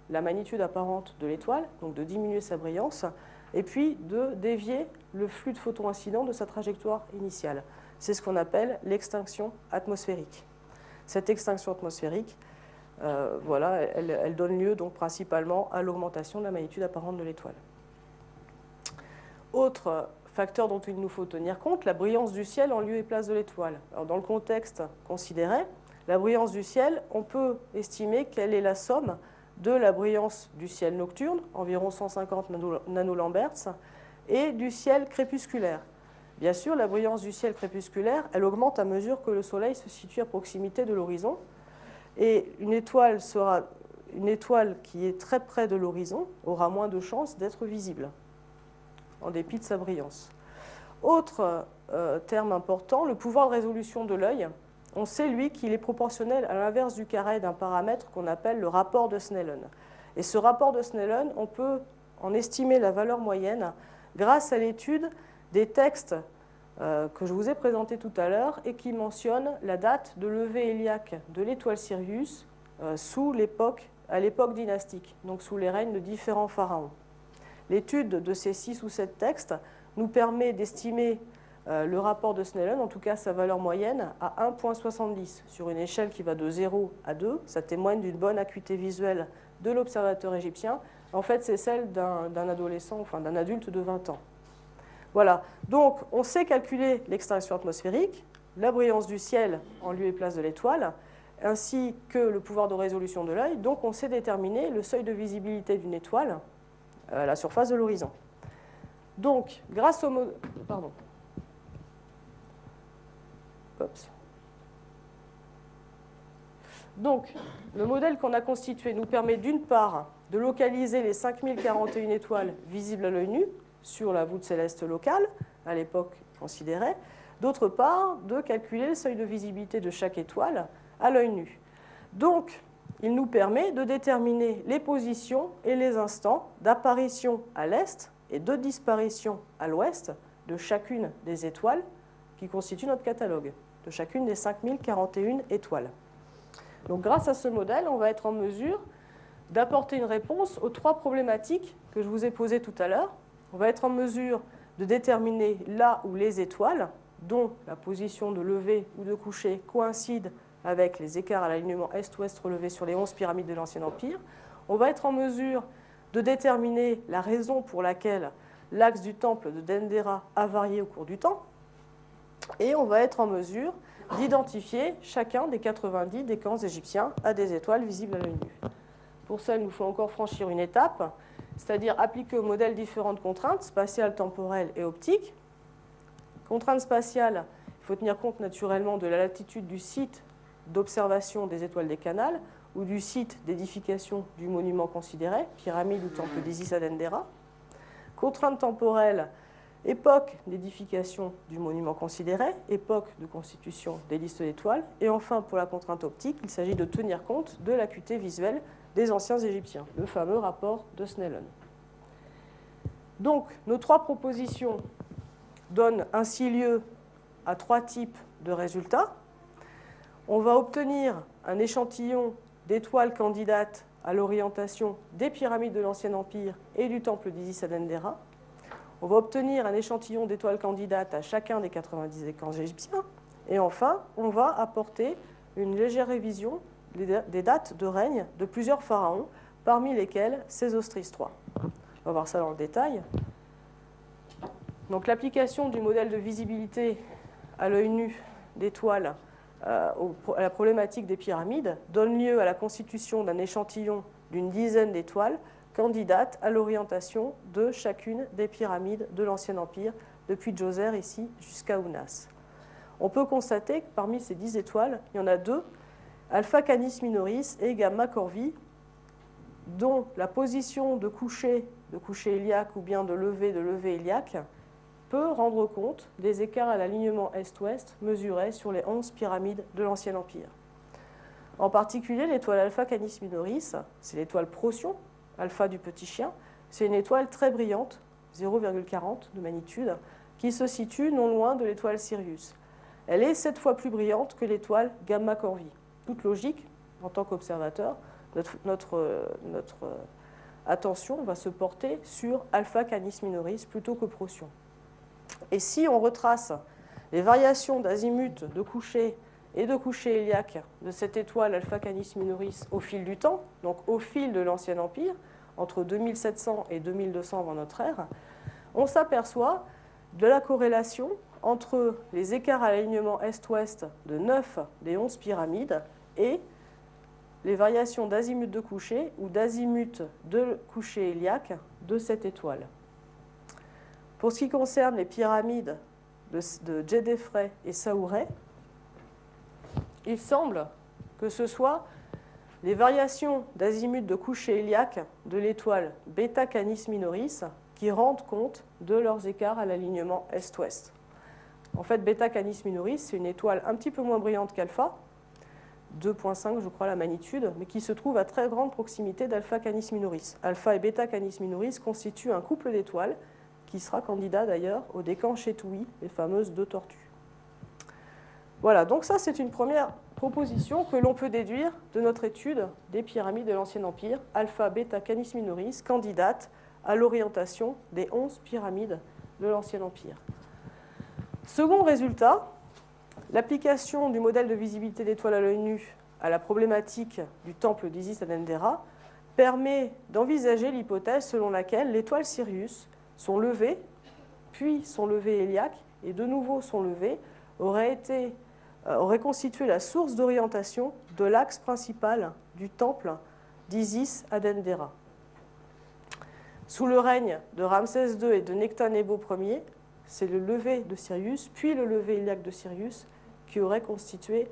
la magnitude apparente de l'étoile, donc de diminuer sa brillance, et puis de dévier le flux de photons incidents de sa trajectoire initiale. C'est ce qu'on appelle l'extinction atmosphérique. Cette extinction atmosphérique, elle donne lieu donc principalement à l'augmentation de la magnitude apparente de l'étoile. Autre facteur dont il nous faut tenir compte, la brillance du ciel en lieu et place de l'étoile. Alors, dans le contexte considéré, la brillance du ciel, on peut estimer qu'elle est la somme de la brillance du ciel nocturne, environ 150 nanolamberts, et du ciel crépusculaire. Bien sûr, la brillance du ciel crépusculaire, elle augmente à mesure que le Soleil se situe à proximité de l'horizon. Et une étoile qui est très près de l'horizon aura moins de chances d'être visible, en dépit de sa brillance. Autre terme important, le pouvoir de résolution de l'œil. On sait, lui, qu'il est proportionnel à l'inverse du carré d'un paramètre qu'on appelle le rapport de Snellen. Et ce rapport de Snellen, on peut en estimer la valeur moyenne grâce à l'étude des textes que je vous ai présentés tout à l'heure et qui mentionnent la date de levée héliaque de l'étoile Sirius à l'époque dynastique, donc sous les règnes de différents pharaons. L'étude de ces 6 ou 7 textes nous permet d'estimer le rapport de Snellen, en tout cas sa valeur moyenne, à 1,70 sur une échelle qui va de 0 à 2. Ça témoigne d'une bonne acuité visuelle de l'observateur égyptien. En fait, c'est celle d'un adolescent, enfin d'un adulte de 20 ans. Voilà, donc on sait calculer l'extinction atmosphérique, la brillance du ciel en lieu et place de l'étoile, ainsi que le pouvoir de résolution de l'œil. Donc on sait déterminer le seuil de visibilité d'une étoile à la surface de l'horizon. Donc, grâce au Donc, le modèle qu'on a constitué nous permet d'une part de localiser les 5041 étoiles visibles à l'œil nu sur la voûte céleste locale, à l'époque considérée, d'autre part de calculer le seuil de visibilité de chaque étoile à l'œil nu. Donc, il nous permet de déterminer les positions et les instants d'apparition à l'est et de disparition à l'ouest de chacune des étoiles qui constituent notre catalogue, de chacune des 5041 étoiles. Donc, grâce à ce modèle, on va être en mesure d'apporter une réponse aux 3 problématiques que je vous ai posées tout à l'heure. On va être en mesure de déterminer là où les étoiles, dont la position de lever ou de coucher, coïncide avec les écarts à l'alignement est-ouest relevés sur les 11 pyramides de l'Ancien Empire. On va être en mesure de déterminer la raison pour laquelle l'axe du temple de Dendera a varié au cours du temps. Et on va être en mesure d'identifier chacun des 90 décans égyptiens à des étoiles visibles à l'œil nu. Pour ça, il nous faut encore franchir une étape, c'est-à-dire appliquer au modèle différentes contraintes spatiales, temporelles et optiques. Contrainte spatiale, il faut tenir compte naturellement de la latitude du site d'observation des étoiles des Canals ou du site d'édification du monument considéré, pyramide ou temple d'Isis à Dendera. Contrainte temporelle, époque d'édification du monument considéré, époque de constitution des listes d'étoiles. Et enfin, pour la contrainte optique, il s'agit de tenir compte de l'acuité visuelle des anciens Égyptiens, le fameux rapport de Snellen. Donc, nos 3 propositions donnent ainsi lieu à 3 types de résultats. On va obtenir un échantillon d'étoiles candidates à l'orientation des pyramides de l'Ancien Empire et du temple d'Isis à Dendera. On va obtenir un échantillon d'étoiles candidates à chacun des 90 décans égyptiens. Et enfin, on va apporter une légère révision des dates de règne de plusieurs pharaons, parmi lesquels Sésostris III. On va voir ça dans le détail. Donc, l'application du modèle de visibilité à l'œil nu d'étoiles à la problématique des pyramides donne lieu à la constitution d'un échantillon d'une dizaine d'étoiles candidates à l'orientation de chacune des pyramides de l'Ancien Empire, depuis Djoser ici jusqu'à Ounas. On peut constater que parmi ces 10 étoiles, il y en a 2, Alpha Canis Minoris et Gamma Corvi, dont la position de coucher héliaque ou bien de lever héliaque peut rendre compte des écarts à l'alignement est-ouest mesurés sur les 11 pyramides de l'Ancien Empire. En particulier, l'étoile Alpha Canis Minoris, c'est l'étoile Procyon, alpha du petit chien, c'est une étoile très brillante, 0,40 de magnitude, qui se situe non loin de l'étoile Sirius. Elle est 7 fois plus brillante que l'étoile Gamma Corvi. Toute logique, en tant qu'observateur, notre attention va se porter sur Alpha Canis Minoris plutôt que Procyon. Et si on retrace les variations d'azimut de coucher et de coucher héliaque de cette étoile Alpha Canis Minoris au fil du temps, donc au fil de l'Ancien Empire, entre 2700 et 2200 avant notre ère, on s'aperçoit de la corrélation entre les écarts à l'alignement est-ouest de 9 des 11 pyramides et les variations d'azimut de coucher ou d'azimut de coucher héliaque de cette étoile. Pour ce qui concerne les pyramides de Djedefre et Saouret, il semble que ce soit les variations d'azimut de coucher héliaque de l'étoile Beta Canis Minoris qui rendent compte de leurs écarts à l'alignement est-ouest. En fait, Beta Canis Minoris, c'est une étoile un petit peu moins brillante qu'Alpha, 2,5 je crois la magnitude, mais qui se trouve à très grande proximité d'Alpha Canis Minoris. Alpha et Beta Canis Minoris constituent un couple d'étoiles qui sera candidat d'ailleurs au décan Chetui, les fameuses deux tortues. Voilà, donc ça c'est une première proposition que l'on peut déduire de notre étude des pyramides de l'Ancien Empire, Alpha Beta Canis Minoris, candidate à l'orientation des 11 pyramides de l'Ancien Empire. Second résultat, l'application du modèle de visibilité d'étoiles à l'œil nu à la problématique du temple d'Isis à Dendera permet d'envisager l'hypothèse selon laquelle l'étoile Sirius, son lever, puis son lever héliaque, et de nouveau son lever, aurait constitué la source d'orientation de l'axe principal du temple d'Isis à Dendera. Sous le règne de Ramsès II et de Nectanebo Ier, c'est le lever de Sirius, puis le lever héliaque de Sirius, qui aurait constitué,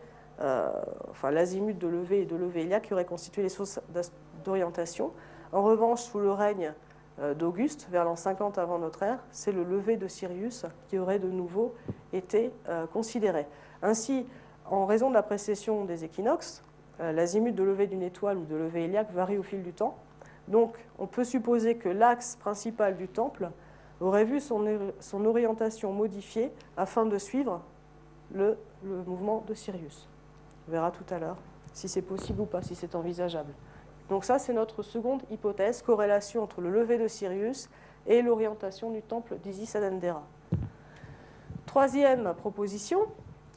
l'azimut de lever et de lever héliaque qui aurait constitué les sources d'orientation. En revanche, sous le règne d'Auguste, vers l'an 50 avant notre ère, c'est le lever de Sirius qui aurait de nouveau été considéré. Ainsi, en raison de la précession des équinoxes, l'azimut de lever d'une étoile ou de lever héliaque varie au fil du temps. Donc, on peut supposer que l'axe principal du temple aurait vu son orientation modifiée afin de suivre le mouvement de Sirius. On verra tout à l'heure si c'est possible ou pas, si c'est envisageable. Donc ça, c'est notre seconde hypothèse, corrélation entre le lever de Sirius et l'orientation du temple d'Isis à Dendera. Troisième proposition,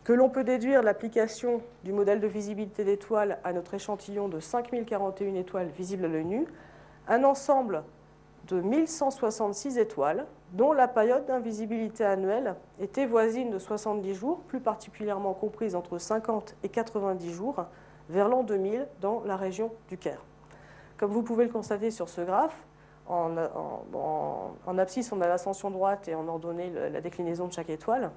que l'on peut déduire l'application du modèle de visibilité d'étoiles à notre échantillon de 5041 étoiles visibles à l'œil nu, un ensemble de 1166 étoiles, dont la période d'invisibilité annuelle était voisine de 70 jours, plus particulièrement comprise entre 50 et 90 jours, vers l'an 2000 dans la région du Caire. Comme vous pouvez le constater sur ce graphe, en abscisse, on a l'ascension droite et en ordonnée la déclinaison de chaque étoile.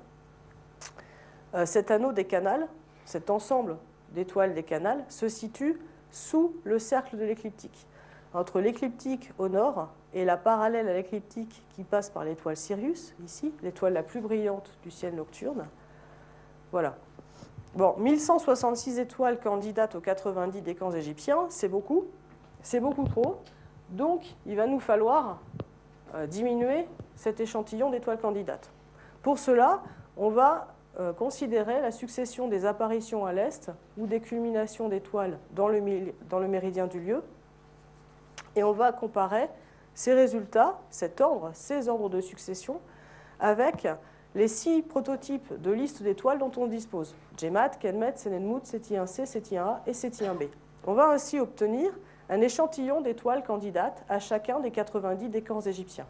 Cet anneau décanal, cet ensemble d'étoiles décanales, se situe sous le cercle de l'écliptique. Entre l'écliptique au nord et la parallèle à l'écliptique qui passe par l'étoile Sirius, ici, l'étoile la plus brillante du ciel nocturne. Voilà. Bon, 1166 étoiles candidates aux 90 décans égyptiens, c'est beaucoup trop. Donc, il va nous falloir diminuer cet échantillon d'étoiles candidates. Pour cela, on va considérer la succession des apparitions à l'est ou des culminations d'étoiles dans le méridien du lieu. Et on va comparer ces résultats, cet ordre, ces ordres de succession, avec les 6 prototypes de liste d'étoiles dont on dispose. Djemat, Kenmet, Senenmut, Seti 1C, Seti 1A et Seti 1B. On va ainsi obtenir un échantillon d'étoiles candidates à chacun des 90 décans égyptiens.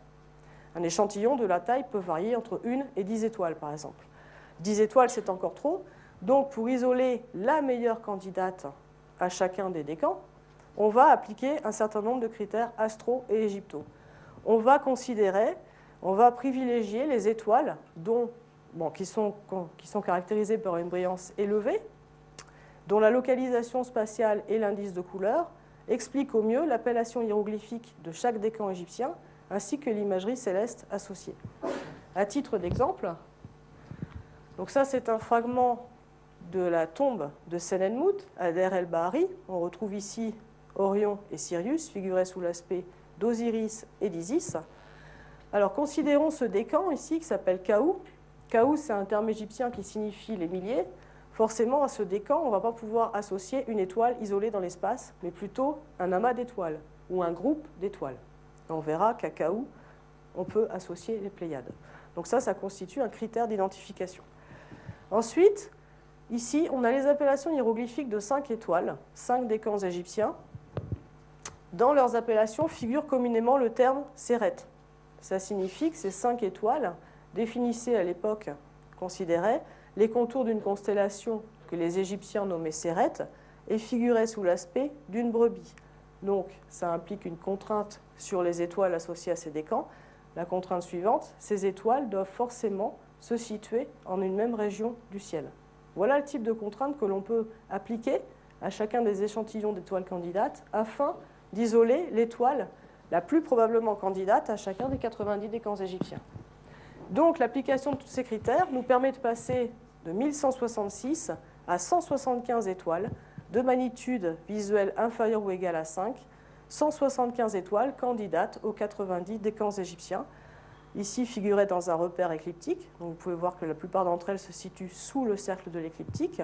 Un échantillon de la taille peut varier entre 1 et 10 étoiles, par exemple. 10 étoiles, c'est encore trop. Donc, pour isoler la meilleure candidate à chacun des décans, on va appliquer un certain nombre de critères astro et égypto. On va privilégier les étoiles qui sont caractérisées par une brillance élevée, dont la localisation spatiale et l'indice de couleur expliquent au mieux l'appellation hiéroglyphique de chaque décan égyptien, ainsi que l'imagerie céleste associée. À titre d'exemple, donc ça c'est un fragment de la tombe de Senenmut à Der el-Bahari. On retrouve ici Orion et Sirius, figurés sous l'aspect d'Osiris et d'Isis. Alors, considérons ce décan ici qui s'appelle Kaou. Kaou, c'est un terme égyptien qui signifie les milliers. Forcément, à ce décan, on ne va pas pouvoir associer une étoile isolée dans l'espace, mais plutôt un amas d'étoiles ou un groupe d'étoiles. On verra qu'à Kaou, on peut associer les Pléiades. Donc ça constitue un critère d'identification. Ensuite, ici, on a les appellations hiéroglyphiques de 5 étoiles, 5 décans égyptiens. Dans leurs appellations figure communément le terme Séret. ça signifie que ces 5 étoiles définissaient à l'époque considérée les contours d'une constellation que les Égyptiens nommaient Séret et figuraient sous l'aspect d'une brebis. Donc, ça implique une contrainte sur les étoiles associées à ces décans. La contrainte suivante, ces étoiles doivent forcément se situer en une même région du ciel. Voilà le type de contrainte que l'on peut appliquer à chacun des échantillons d'étoiles candidates afin d'isoler l'étoile la plus probablement candidate à chacun des 90 décans égyptiens. Donc l'application de tous ces critères nous permet de passer de 1166 à 175 étoiles de magnitude visuelle inférieure ou égale à 5, 175 étoiles candidates aux 90 décans égyptiens. Ici figurées dans un repère écliptique, donc vous pouvez voir que la plupart d'entre elles se situent sous le cercle de l'écliptique.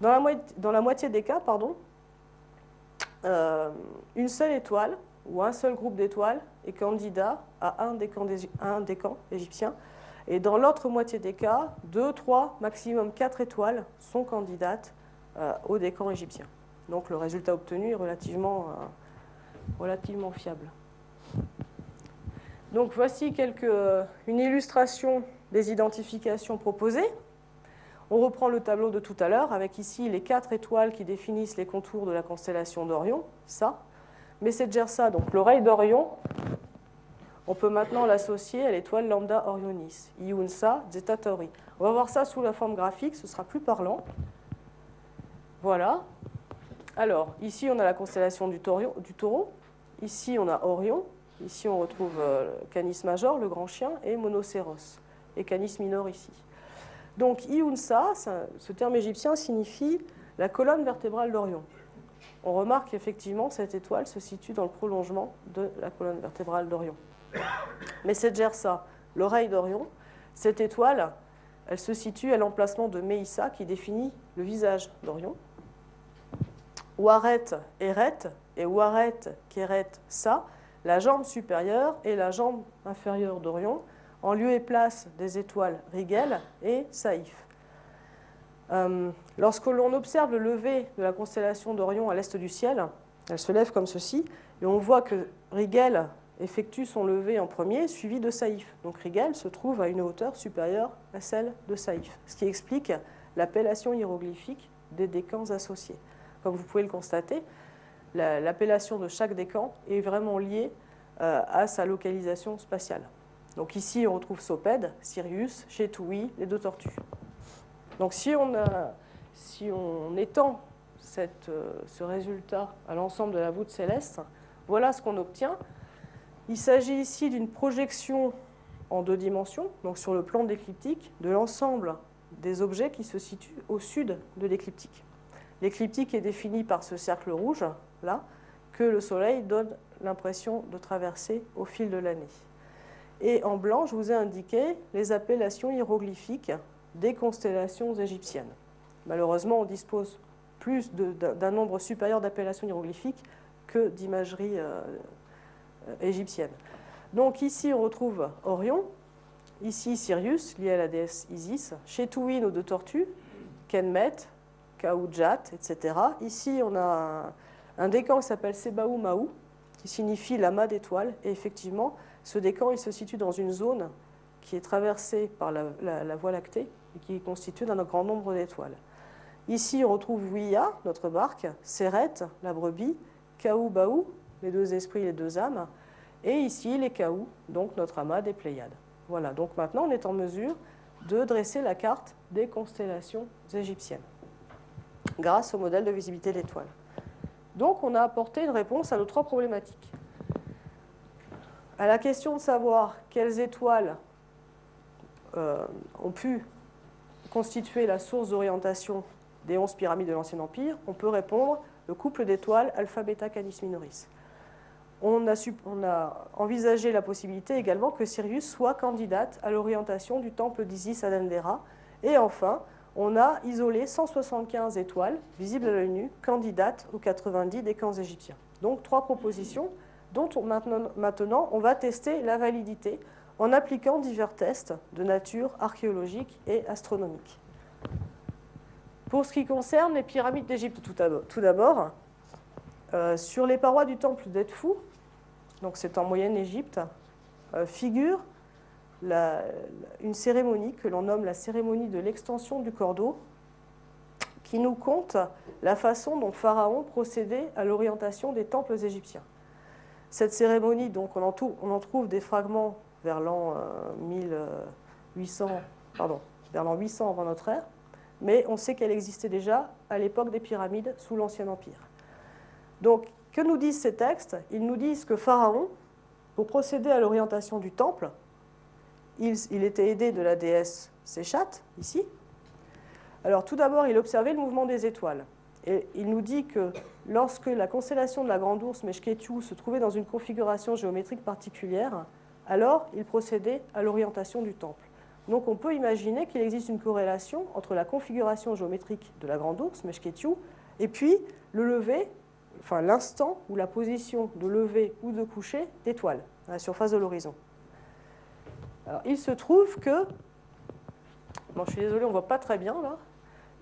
Dans la moitié des cas, une seule étoile ou un seul groupe d'étoiles est candidat à un décan égyptien. Et dans l'autre moitié des cas, 2, 3, maximum 4 étoiles sont candidates au décan égyptien. Donc le résultat obtenu est relativement fiable. Donc voici une illustration des identifications proposées. On reprend le tableau de tout à l'heure avec ici les 4 étoiles qui définissent les contours de la constellation d'Orion, ça. Messenger ça, donc l'oreille d'Orion, on peut maintenant l'associer à l'étoile lambda Orionis, Iunsa Zeta Tauri. On va voir ça sous la forme graphique, ce sera plus parlant. Voilà. Alors, ici, on a la constellation du Taureau. Ici, on a Orion. Ici, on retrouve Canis Major, le grand chien, et Monocéros, et Canis Minor ici. Donc, Iunsa, ce terme égyptien signifie la colonne vertébrale d'Orion. On remarque qu'effectivement, cette étoile se situe dans le prolongement de la colonne vertébrale d'Orion. Messenger ça, l'oreille d'Orion, cette étoile, elle se situe à l'emplacement de Meissa qui définit le visage d'Orion. Waret, Eret, et Waret, Keret, Sa, la jambe supérieure et la jambe inférieure d'Orion, en lieu et place des étoiles Rigel et Saïf. Lorsque l'on observe le lever de la constellation d'Orion à l'est du ciel, elle se lève comme ceci, et on voit que Rigel effectue son lever en premier, suivi de Saïf. Donc Rigel se trouve à une hauteur supérieure à celle de Saïf, ce qui explique l'appellation hiéroglyphique des décans associés. Comme vous pouvez le constater, l'appellation de chaque décan est vraiment liée à sa localisation spatiale. Donc ici, on retrouve Sopède, Sirius, Chetui, les 2 tortues. Donc si on étend ce résultat à l'ensemble de la voûte céleste, voilà ce qu'on obtient. Il s'agit ici d'une projection en 2 dimensions, donc sur le plan de l'écliptique, de l'ensemble des objets qui se situent au sud de l'écliptique. L'écliptique est défini par ce cercle rouge, là, que le Soleil donne l'impression de traverser au fil de l'année. Et en blanc, je vous ai indiqué les appellations hiéroglyphiques des constellations égyptiennes. Malheureusement, on dispose d'un nombre supérieur d'appellations hiéroglyphiques que d'imagerie égyptienne. Donc ici, on retrouve Orion, ici Sirius, lié à la déesse Isis, Chetui, nos 2 tortues, Kenmet, Kaoudjat, etc. Ici, on a un décan qui s'appelle Sebaou Maou, qui signifie l'amas d'étoiles. Et effectivement, ce décan, il se situe dans une zone qui est traversée par la Voie lactée et qui est constituée d'un grand nombre d'étoiles. Ici, on retrouve Ouïa, notre barque, Séret, la brebis, Kaou-Baou, les 2 esprits, les 2 âmes, et ici, les Kaou, donc notre amas des Pléiades. Voilà, donc maintenant, on est en mesure de dresser la carte des constellations égyptiennes, grâce au modèle de visibilité d'étoiles. Donc, on a apporté une réponse à nos 3 problématiques. À la question de savoir quelles étoiles ont pu constituer la source d'orientation des 11 pyramides de l'Ancien Empire, on peut répondre le couple d'étoiles Alpha, Beta, Canis Minoris. On a envisagé la possibilité également que Sirius soit candidate à l'orientation du temple d'Isis à Dendera. Et enfin, on a isolé 175 étoiles, visibles à l'œil nu, candidates aux 90 décans égyptiens. Donc 3 propositions dont maintenant on va tester la validité en appliquant divers tests de nature archéologique et astronomique. Pour ce qui concerne les pyramides d'Égypte, tout d'abord, sur les parois du temple d'Edfou, donc c'est en Moyenne Égypte, figure une cérémonie que l'on nomme la cérémonie de l'extension du cordeau, qui nous conte la façon dont Pharaon procédait à l'orientation des temples égyptiens. Cette cérémonie, donc, on en trouve des fragments vers l'an 800 avant notre ère, mais on sait qu'elle existait déjà à l'époque des pyramides sous l'Ancien Empire. Donc, que nous disent ces textes? Ils nous disent que Pharaon, pour procéder à l'orientation du temple, il était aidé de la déesse Séchat, ici. Alors, tout d'abord, il observait le mouvement des étoiles. Et il nous dit que lorsque la constellation de la Grande Ourse, Meshketiu, se trouvait dans une configuration géométrique particulière, alors il procédait à l'orientation du temple. Donc, on peut imaginer qu'il existe une corrélation entre la configuration géométrique de la Grande Ourse, Meshketiu, et puis le lever, enfin l'instant ou la position de lever ou de coucher d'étoiles à la surface de l'horizon. Alors, il se trouve que, bon, je suis désolée, on ne voit pas très bien là.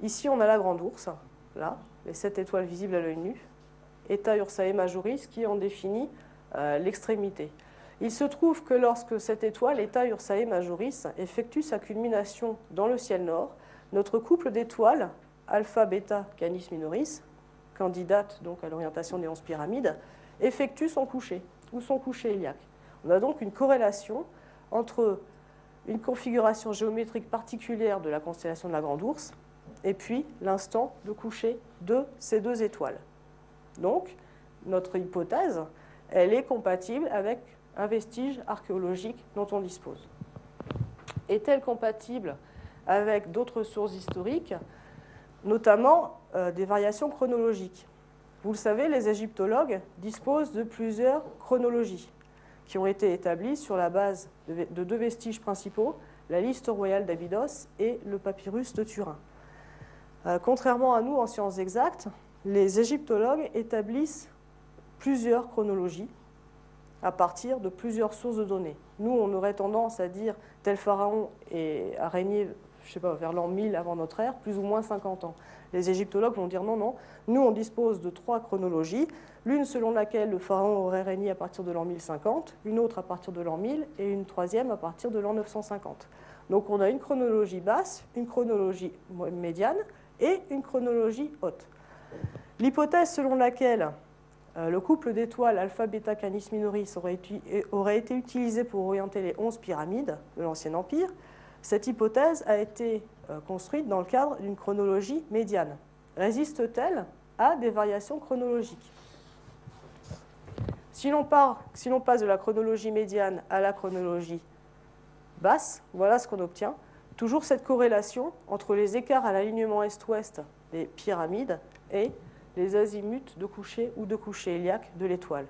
Ici, on a la Grande Ourse, là, les 7 étoiles visibles à l'œil nu, Eta Ursae Majoris, qui en définit l'extrémité. Il se trouve que lorsque cette étoile, Eta Ursae Majoris, effectue sa culmination dans le ciel nord, notre couple d'étoiles, Alpha, Beta, Canis Minoris, candidate donc à l'orientation des 11 pyramides, effectue son coucher, ou son coucher héliaque. On a donc une corrélation entre une configuration géométrique particulière de la constellation de la Grande Ourse et puis l'instant de coucher de ces 2 étoiles. Donc, notre hypothèse, elle est compatible avec un vestige archéologique dont on dispose. Est-elle compatible avec d'autres sources historiques, notamment des variations chronologiques? Vous le savez, les égyptologues disposent de plusieurs chronologies qui ont été établies sur la base de 2 vestiges principaux, la liste royale d'Abydos et le papyrus de Turin. Contrairement à nous en sciences exactes, les égyptologues établissent plusieurs chronologies à partir de plusieurs sources de données. Nous, on aurait tendance à dire tel pharaon a régné, je sais pas, vers l'an 1000 avant notre ère, plus ou moins 50 ans. Les égyptologues vont dire non, non, nous on dispose de 3 chronologies, l'une selon laquelle le pharaon aurait régné à partir de l'an 1050, une autre à partir de l'an 1000 et une troisième à partir de l'an 950. Donc on a une chronologie basse, une chronologie médiane et une chronologie haute. L'hypothèse selon laquelle le couple d'étoiles Alpha, Beta, Canis Minoris aurait été utilisé pour orienter les 11 pyramides de l'Ancien Empire, cette hypothèse a été construite dans le cadre d'une chronologie médiane. Résiste-t-elle à des variations chronologiques? Si l'on passe de la chronologie médiane à la chronologie basse, voilà ce qu'on obtient. Toujours cette corrélation entre les écarts à l'alignement est-ouest des pyramides et les azimuts de coucher ou de coucher héliaque de l'étoile.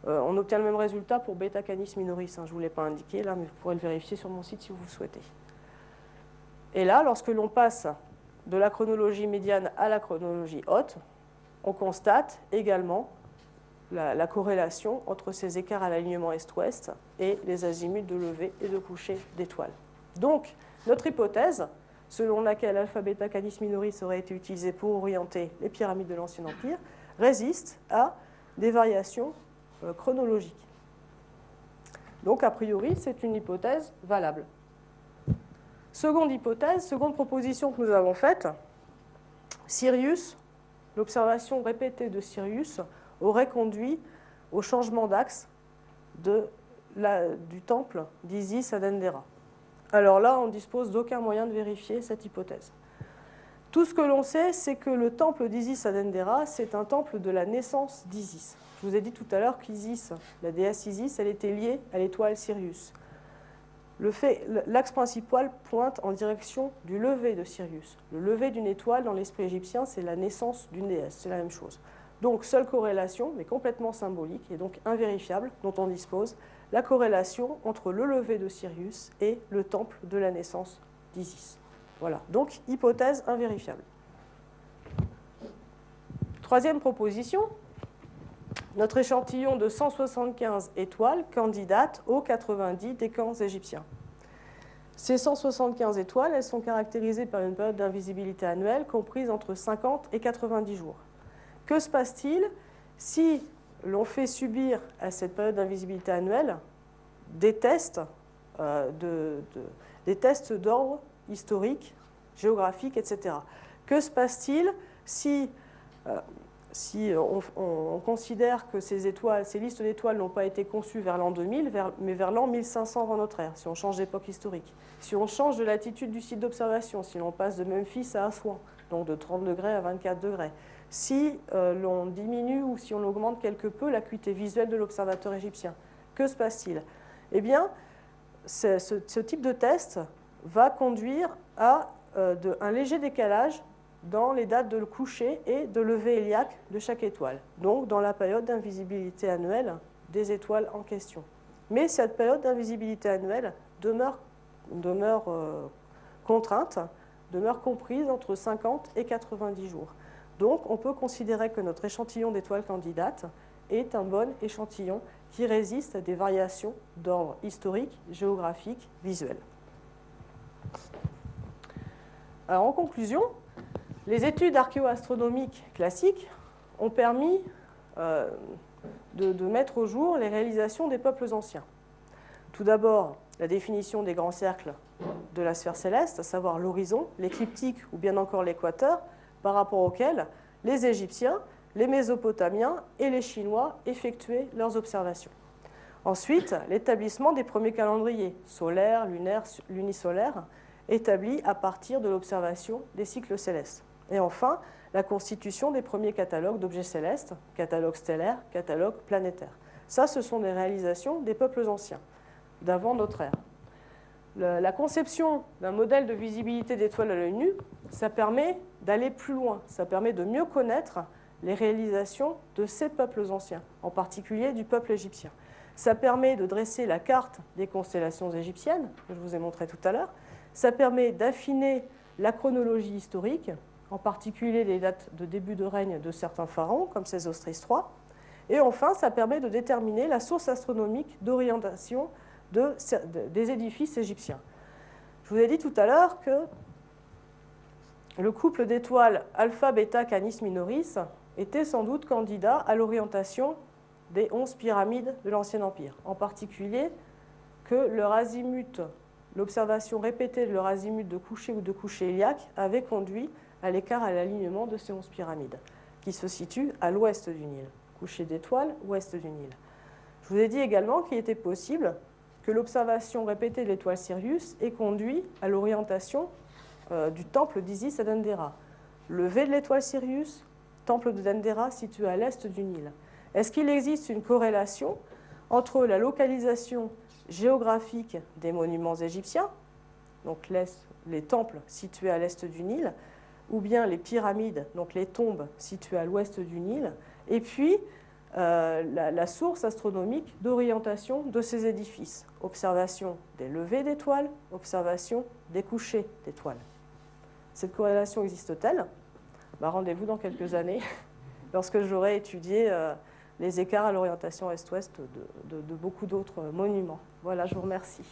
On obtient le même résultat pour Beta Canis Minoris, je ne vous l'ai pas indiqué là, mais vous pourrez le vérifier sur mon site si vous le souhaitez. Et là, lorsque l'on passe de la chronologie médiane à la chronologie haute, on constate également la corrélation entre ces écarts à l'alignement est-ouest et les azimuts de lever et de coucher d'étoiles. Donc, notre hypothèse, selon laquelle Alpha, Beta, Canis Minoris aurait été utilisé pour orienter les pyramides de l'Ancien Empire, résiste à des variations chronologiques. Donc, a priori, c'est une hypothèse valable. Seconde hypothèse, seconde proposition que nous avons faite, Sirius, l'observation répétée de Sirius aurait conduit au changement d'axe du temple d'Isis à Dendera. Alors là, on ne dispose d'aucun moyen de vérifier cette hypothèse. Tout ce que l'on sait, c'est que le temple d'Isis à Dendera, c'est un temple de la naissance d'Isis. Je vous ai dit tout à l'heure qu'Isis, la déesse Isis, elle était liée à l'étoile Sirius. L'axe principal pointe en direction du lever de Sirius. Le lever d'une étoile dans l'esprit égyptien, c'est la naissance d'une déesse, c'est la même chose. Donc, seule corrélation, mais complètement symbolique et donc invérifiable, dont on dispose, la corrélation entre le lever de Sirius et le temple de la naissance d'Isis. Voilà, donc hypothèse invérifiable. Troisième proposition, notre échantillon de 175 étoiles candidate aux 90 décans égyptiens. Ces 175 étoiles, elles sont caractérisées par une période d'invisibilité annuelle comprise entre 50 et 90 jours. Que se passe-t-il si l'on fait subir à cette période d'invisibilité annuelle des tests d'ordre historique, géographique, etc. Que se passe-t-il si on considère que ces listes d'étoiles n'ont pas été conçues vers l'an 2000, mais vers l'an 1500 avant notre ère, si on change d'époque historique? Si on change de latitude du site d'observation, si l'on passe de Memphis à Assouan, donc de 30 degrés à 24 degrés, si l'on diminue ou si on augmente quelque peu l'acuité visuelle de l'observateur égyptien, que se passe-t-il? Eh bien, ce type de test va conduire à un léger décalage dans les dates de coucher et de lever héliaque de chaque étoile, donc dans la période d'invisibilité annuelle des étoiles en question. Mais cette période d'invisibilité annuelle demeure contrainte, demeure comprise entre 50 et 90 jours. Donc on peut considérer que notre échantillon d'étoiles candidates est un bon échantillon qui résiste à des variations d'ordre historique, géographique, visuel. Alors, en conclusion, les études archéo-astronomiques classiques ont permis de mettre au jour les réalisations des peuples anciens. Tout d'abord, la définition des grands cercles de la sphère céleste, à savoir l'horizon, l'écliptique ou bien encore l'équateur, par rapport auquel les Égyptiens, les Mésopotamiens et les Chinois effectuaient leurs observations. Ensuite, l'établissement des premiers calendriers solaires, lunaires, lunisolaires, établis à partir de l'observation des cycles célestes. Et enfin, la constitution des premiers catalogues d'objets célestes, catalogues stellaires, catalogues planétaires. Ça, ce sont des réalisations des peuples anciens, d'avant notre ère. La conception d'un modèle de visibilité d'étoiles à l'œil nu, ça permet d'aller plus loin, ça permet de mieux connaître les réalisations de ces peuples anciens, en particulier du peuple égyptien. Ça permet de dresser la carte des constellations égyptiennes, que je vous ai montré tout à l'heure. Ça permet d'affiner la chronologie historique, en particulier les dates de début de règne de certains pharaons, comme Sésostris III. Et enfin, ça permet de déterminer la source astronomique d'orientation des édifices égyptiens. Je vous ai dit tout à l'heure que le couple d'étoiles Alpha, Beta, Canis, Minoris était sans doute candidat à l'orientation des 11 pyramides de l'Ancien Empire, en particulier que leur azimut, l'observation répétée de leur azimut de coucher ou de coucher héliaque avait conduit à l'écart à l'alignement de ces 11 pyramides, qui se situent à l'ouest du Nil. Coucher d'étoiles, ouest du Nil. Je vous ai dit également qu'il était possible que l'observation répétée de l'étoile Sirius ait conduit à l'orientation du temple d'Isis à Dendera. Lever de l'étoile Sirius, temple de Dendera situé à l'est du Nil. Est-ce qu'il existe une corrélation entre la localisation géographique des monuments égyptiens, donc les temples situés à l'est du Nil, ou bien les pyramides, donc les tombes situées à l'ouest du Nil, et puis la source astronomique d'orientation de ces édifices. Observation des levées d'étoiles, observation des couchers d'étoiles. Cette corrélation existe-t-elle? Rendez-vous dans quelques années, lorsque j'aurai étudié les écarts à l'orientation est-ouest de beaucoup d'autres monuments. Voilà, je vous remercie.